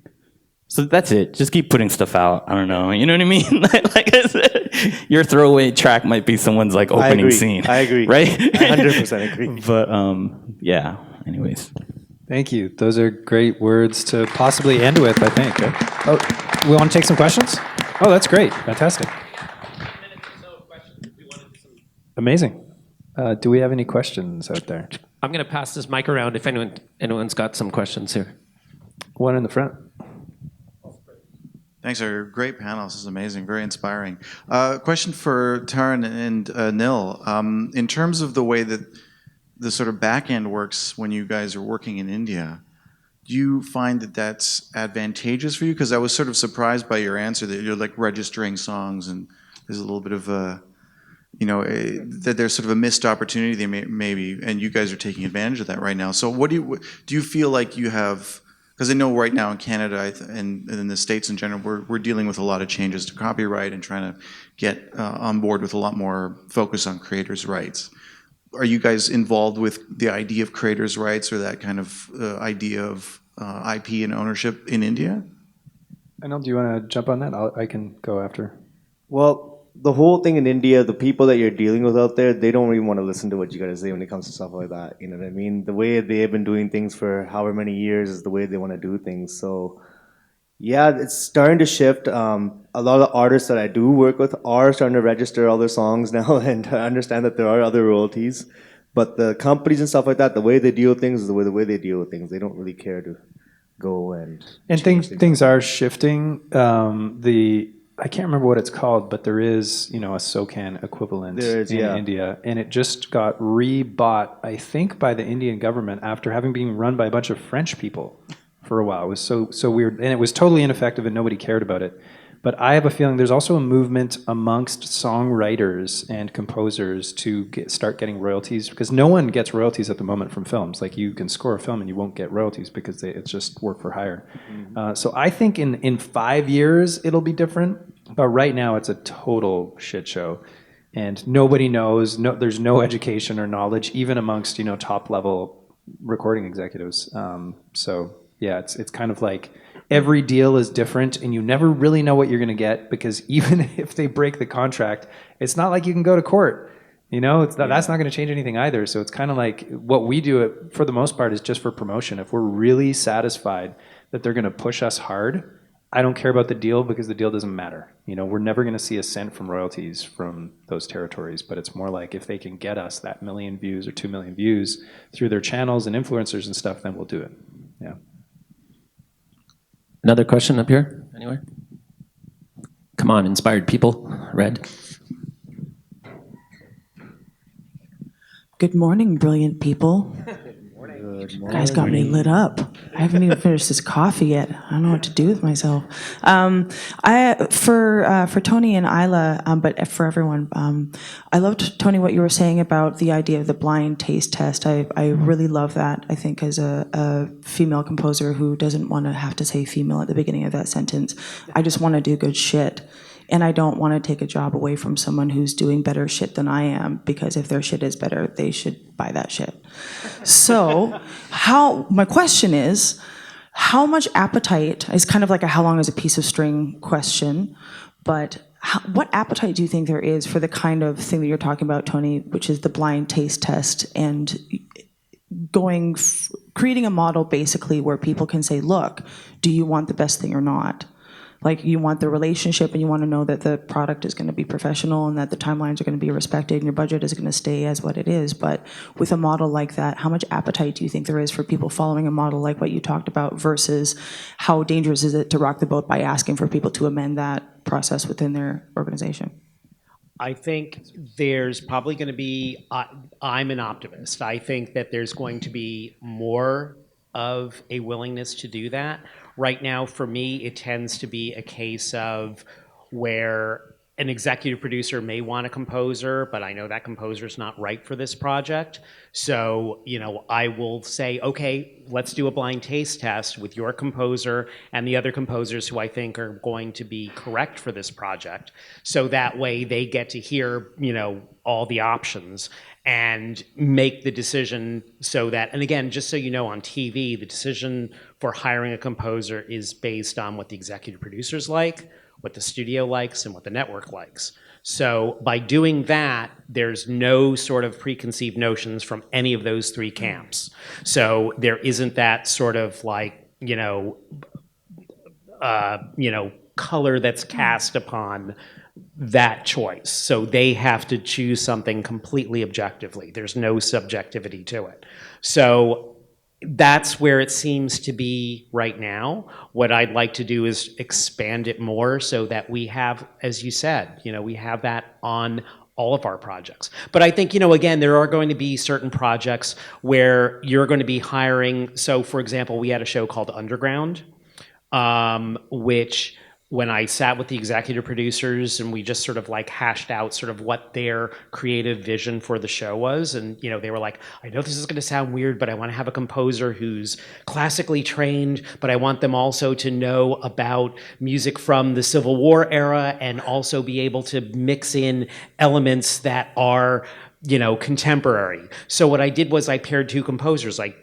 so that's it. Just keep putting stuff out. I don't know. You know what I mean? Like I said, your throwaway track might be someone's, like, opening scene. I agree. Right? 100% agree. But yeah. Anyways. Thank you. Those are great words to possibly end with, I think. Oh, we want to take some questions? Oh, that's great. Fantastic. Amazing. Do we have any questions out there? I'm going to pass this mic around if anyone's got some questions here. One in the front. Thanks, sir. Great panel. This is amazing. Very inspiring. Question for Tarun and Nil. In terms of the way that the sort of back end works when you guys are working in India, do you find that that's advantageous for you? Because I was sort of surprised by your answer that you're, like, registering songs, and there's a little bit of a, you know, that there's sort of a missed opportunity there maybe, and you guys are taking advantage of that right now. So what do you feel like you have? Because I know right now in Canada and in the States in general, we're dealing with a lot of changes to copyright and trying to get on board with a lot more focus on creators' rights. Are you guys involved with the idea of creators' rights or that kind of idea of IP and ownership in India? Anil, do you want to jump on that? I can go after. Well, the whole thing in India, the people that you're dealing with out there, they don't even want to listen to what you got to say when it comes to stuff like that. You know what I mean? The way they've been doing things for however many years is the way they want to do things. So, yeah, it's starting to shift. A lot of artists that I do work with are starting to register all their songs now and understand that there are other royalties. But the companies and stuff like that, the way they deal with things is the way they deal with things. They don't really care to go and things are shifting. I can't remember what it's called, but there is, a SOCAN equivalent in India, and it just got rebought, I think, by the Indian government after having been run by a bunch of French people for a while. It was so weird, and it was totally ineffective, and nobody cared about it. But I have a feeling there's also a movement amongst songwriters and composers to start getting royalties, because no one gets royalties at the moment from films. Like, you can score a film and you won't get royalties because it's just work for hire. So I think in 5 years it'll be different, but right now it's a total shit show. And nobody knows, there's no education or knowledge, even amongst, top level recording executives. So yeah, it's kind of like, every deal is different, and you never really know what you're going to get, because even if they break the contract, it's not like you can go to court. That's not going to change anything either. So it's kind of like what we do, for the most part, is just for promotion. If we're really satisfied that they're going to push us hard, I don't care about the deal, because the deal doesn't matter. We're never going to see a cent from royalties from those territories, but it's more like if they can get us that 1 million views or 2 million views through their channels and influencers and stuff, then we'll do it. Yeah. Another question up here, anywhere? Come on, inspired people. Red. Good morning, brilliant people. You guys got me lit up. I haven't even finished this coffee yet. I don't know what to do with myself. For Tony and Ayla, but for everyone, I loved, Tony, what you were saying about the idea of the blind taste test. I really love that. I think as a female composer who doesn't want to have to say female at the beginning of that sentence, I just want to do good shit. And I don't want to take a job away from someone who's doing better shit than I am, because if their shit is better, they should buy that shit. So my question is, how much appetite, is kind of like a how long is a piece of string question, but what appetite do you think there is for the kind of thing that you're talking about, Tony, which is the blind taste test, and creating a model basically where people can say, look, do you want the best thing or not? Like, you want the relationship, and you want to know that the product is going to be professional and that the timelines are going to be respected and your budget is going to stay as what it is. But with a model like that, how much appetite do you think there is for people following a model like what you talked about, versus how dangerous is it to rock the boat by asking for people to amend that process within their organization? I think there's probably going to be, I'm an optimist. I think that there's going to be more of a willingness to do that. Right now, for me, it tends to be a case of where an executive producer may want a composer, but I know that composer's not right for this project. So, I will say, okay, let's do a blind taste test with your composer and the other composers who I think are going to be correct for this project. So that way they get to hear, all the options and make the decision, so that, and again, just so you know, on TV, the decision for hiring a composer is based on what the executive producers like, what the studio likes, and what the network likes. So by doing that, there's no sort of preconceived notions from any of those three camps. So there isn't that sort of like, color that's cast upon that choice. So they have to choose something completely objectively. There's no subjectivity to it. So that's where it seems to be right now. What I'd like to do is expand it more so that we have, as you said, we have that on all of our projects. But I think, again, there are going to be certain projects where you're going to be hiring. So for example, we had a show called Underground, which, when I sat with the executive producers and we just sort of like hashed out sort of what their creative vision for the show was, and they were like, I know this is going to sound weird, but I want to have a composer who's classically trained, but I want them also to know about music from the Civil War era and also be able to mix in elements that are, contemporary. So what I did was I paired two composers. I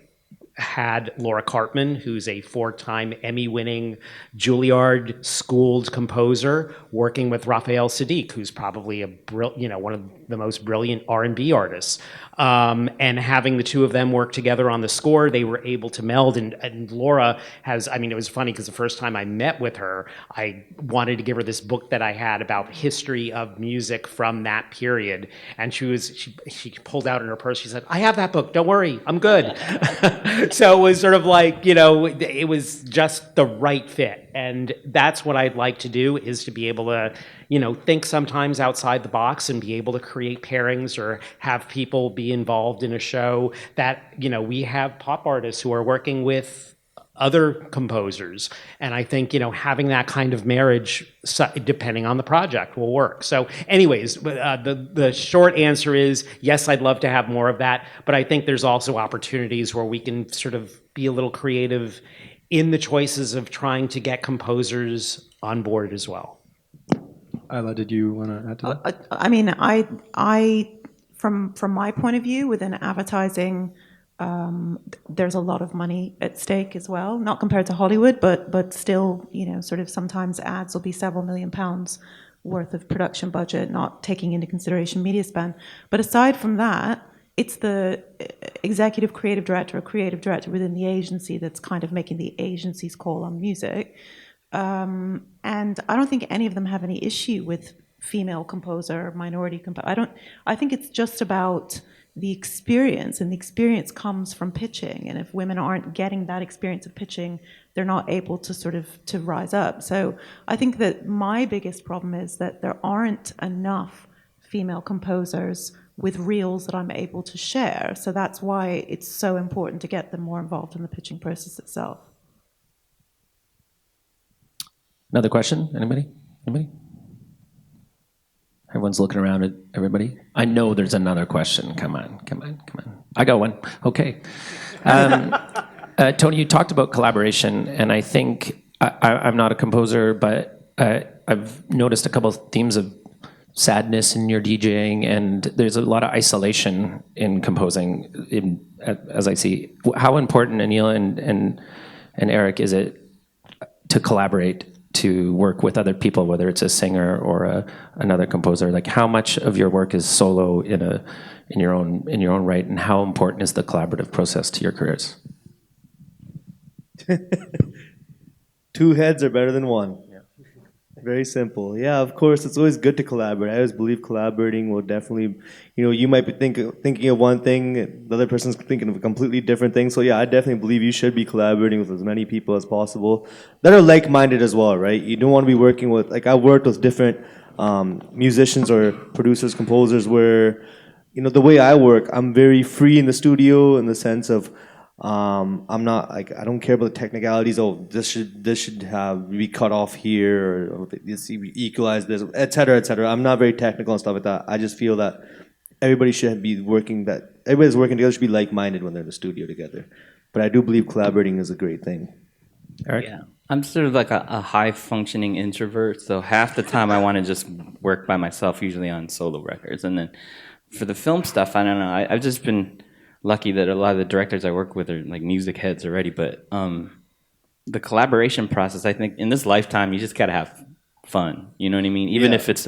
had Laura Cartman, who's a 4-time Emmy-winning Juilliard-schooled composer, working with Raphael Saadiq, who's probably one of the most brilliant R&B artists. And having the two of them work together on the score, they were able to meld. And Laura has, it was funny because the first time I met with her, I wanted to give her this book that I had about history of music from that period. And she pulled out in her purse, she said, I have that book, don't worry, I'm good. So it was sort of like, you know, it was just the right fit. And that's what I'd like to do, is to be able to, you know, think sometimes outside the box and be able to create pairings or have people be involved in a show that, you know, we have pop artists who are working with other composers. And I think, you know, having that kind of marriage, depending on the project, will work. So anyways, the short answer is, yes, I'd love to have more of that. But I think there's also opportunities where we can sort of be a little creative in the choices of trying to get composers on board as well. Ayla, did you want to add to that? I mean, I from my point of view, within advertising, there's a lot of money at stake as well. Not compared to Hollywood, but still, you know, sort of sometimes ads will be several £1 million worth of production budget, not taking into consideration media spend. But aside from that, it's the executive creative director or creative director within the agency that's kind of making the agency's call on music. And I don't think any of them have any issue with female composer, minority composer. I think it's just about the experience, and the experience comes from pitching. And if women aren't getting that experience of pitching, they're not able to sort of to rise up. So I think that my biggest problem is that there aren't enough female composers with reels that I'm able to share. So that's why it's so important to get them more involved in the pitching process itself. Another question? Anybody? Everyone's looking around at everybody. I know there's another question. Come on. I got one. Okay. Tony, you talked about collaboration, and I think I'm not a composer, but I've noticed a couple of themes of sadness in your DJing, and there's a lot of isolation in composing, as I see. How important, Anil and Eric, is it to collaborate, to work with other people, whether it's a singer or another composer? Like, how much of your work is solo in your own right, and how important is the collaborative process to your careers? 2 heads are better than 1. Very simple. Yeah, of course, it's always good to collaborate. I always believe collaborating will definitely, you know, you might be thinking of one thing, the other person's thinking of a completely different thing. So yeah, I definitely believe you should be collaborating with as many people as possible that are like-minded as well, right? You don't want to be working with, like, I've worked with different musicians or producers, composers, where, you know, the way I work, I'm very free in the studio in the sense of, I'm not like, I don't care about the technicalities. Oh, this should have be cut off here, or this equalize this, etc., etc. I'm not very technical and stuff like that. I just feel that everybody should be everybody's working together should be like-minded when they're in the studio together. But I do believe collaborating is a great thing. Eric? Yeah, I'm sort of like a high-functioning introvert, so half the time I want to just work by myself, usually on solo records, and then for the film stuff, I don't know. I've just been lucky that a lot of the directors I work with are like music heads already, but the collaboration process, I think in this lifetime, you just gotta have fun. You know what I mean? Even if it's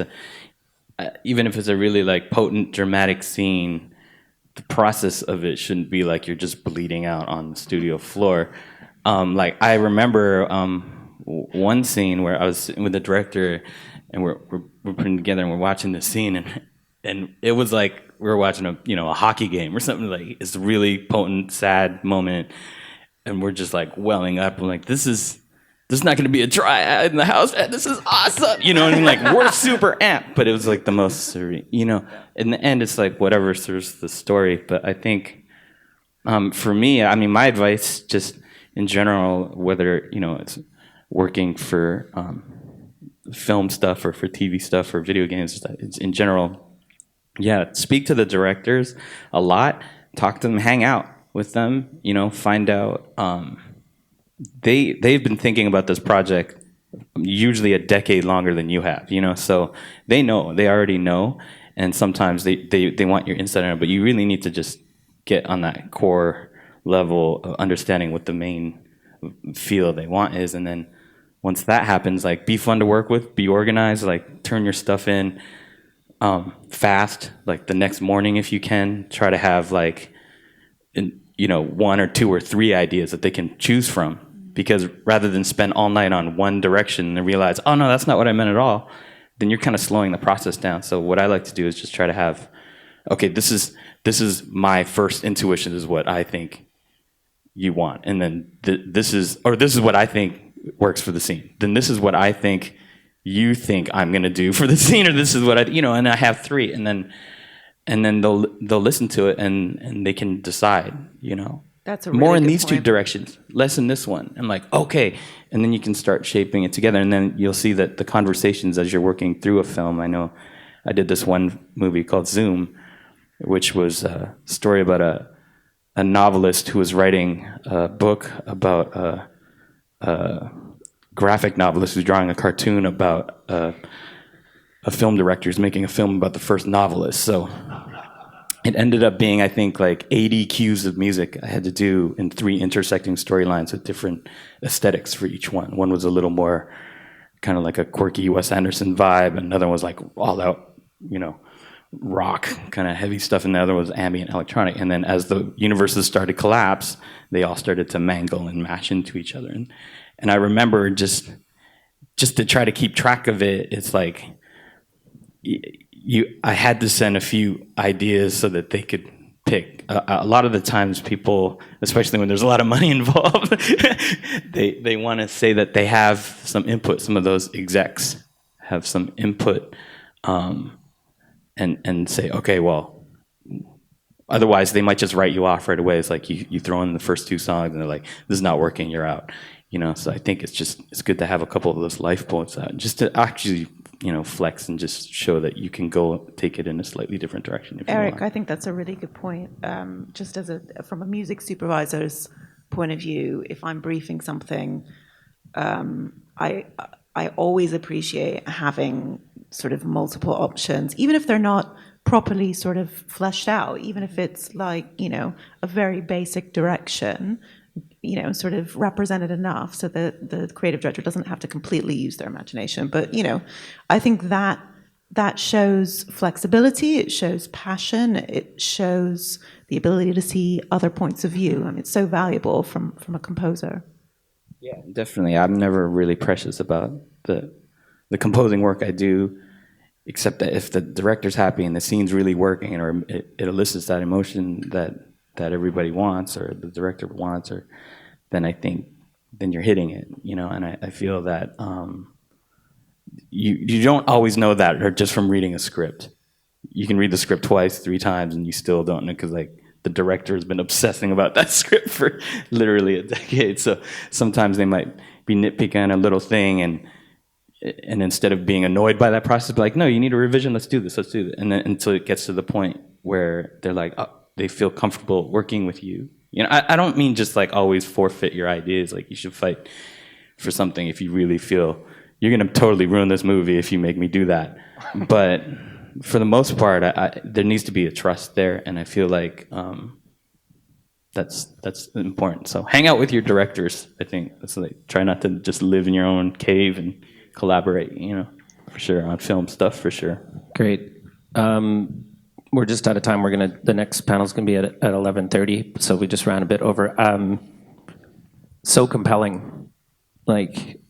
a really like potent, dramatic scene, the process of it shouldn't be like you're just bleeding out on the studio floor. Like I remember one scene where I was sitting with the director and we're putting together and we're watching the scene, and it was like we were watching a hockey game or something. Like it's a really potent, sad moment, and we're just like welling up. We're like, this is not going to be a triad in the house. This is awesome. You know what I mean? Like we're super amped, but it was like the most, you know. In the end, it's like whatever serves the story. But I think for me, I mean, my advice, just in general, whether it's working for film stuff or for TV stuff or video games, it's in general. Yeah, speak to the directors a lot, talk to them, hang out with them, find out. They've been thinking about this project usually a decade longer than you have, so they already know, and sometimes they want your insight on it, but you really need to just get on that core level of understanding what the main feel they want is, and then once that happens, like, be fun to work with, be organized, like, turn your stuff in fast, like the next morning if you can. Try to have like, 1 or 2 or 3 ideas that they can choose from, because rather than spend all night on one direction and realize, oh no, that's not what I meant at all, then you're kind of slowing the process down. So what I like to do is just try to have, okay, this is my first intuition, is what I think you want, and then this is what I think works for the scene. Then this is what I think you think I'm gonna do for the scene, or this is what and I have three, and then they'll listen to it and they can decide, That's a really more in good these two point. directions, less in this one. I'm like, okay, and then you can start shaping it together, and then you'll see that the conversations as you're working through a film. I know I did this one movie called Zoom, which was a story about a novelist who was writing a book about a graphic novelist who's drawing a cartoon about a film director who's making a film about the first novelist. So it ended up being, I think, like 80 cues of music I had to do in 3 intersecting storylines with different aesthetics for each one. One was a little more kind of like a quirky Wes Anderson vibe, and another was like all out, rock kind of heavy stuff, and the other was ambient electronic. And then as the universes started to collapse, they all started to mangle and mash into each other. And I remember just to try to keep track of it, it's like I had to send a few ideas so that they could pick. A lot of the times people, especially when there's a lot of money involved, they want to say that they have some input. Some of those execs have some input, and say, okay, well, otherwise they might just write you off right away. It's like you throw in the first 2 songs and they're like, this is not working, you're out. So I think it's good to have a couple of those life bullets out, just to actually flex and just show that you can go take it in a slightly different direction if you Eric, want. I think that's a really good point. Just from a music supervisor's point of view, if I'm briefing something, I always appreciate having sort of multiple options, even if they're not properly sort of fleshed out, even if it's like, a very basic direction, sort of represented enough so that the creative director doesn't have to completely use their imagination. But, I think that shows flexibility, it shows passion, it shows the ability to see other points of view. I mean, it's so valuable from a composer. Yeah, definitely. I'm never really precious about the composing work I do, except that if the director's happy and the scene's really working, or it elicits that emotion that everybody wants, or the director wants, or then I think then you're hitting it, and I feel that you don't always know that or just from reading a script. You can read the script twice, 3 times, and you still don't know, because like the director has been obsessing about that script for literally a decade. So sometimes they might be nitpicking on a little thing, and instead of being annoyed by that process, be like, no, you need a revision, let's do this. And then until it gets to the point where they're like, oh, they feel comfortable working with you. I don't mean just like always forfeit your ideas. Like you should fight for something if you really feel you're going to totally ruin this movie if you make me do that. But for the most part, there needs to be a trust there, and I feel like that's important. So hang out with your directors. I think that's like, try not to just live in your own cave and collaborate. For sure, on film stuff, for sure. Great. We're just out of time. The next panel's gonna be at 11:30, so we just ran a bit over. So compelling. Like,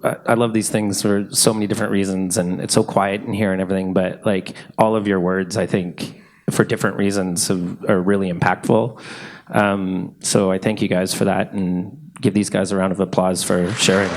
I love these things for so many different reasons, and it's so quiet in here and everything, but like all of your words, I think, for different reasons are really impactful. So I thank you guys for that, and give these guys a round of applause for sharing.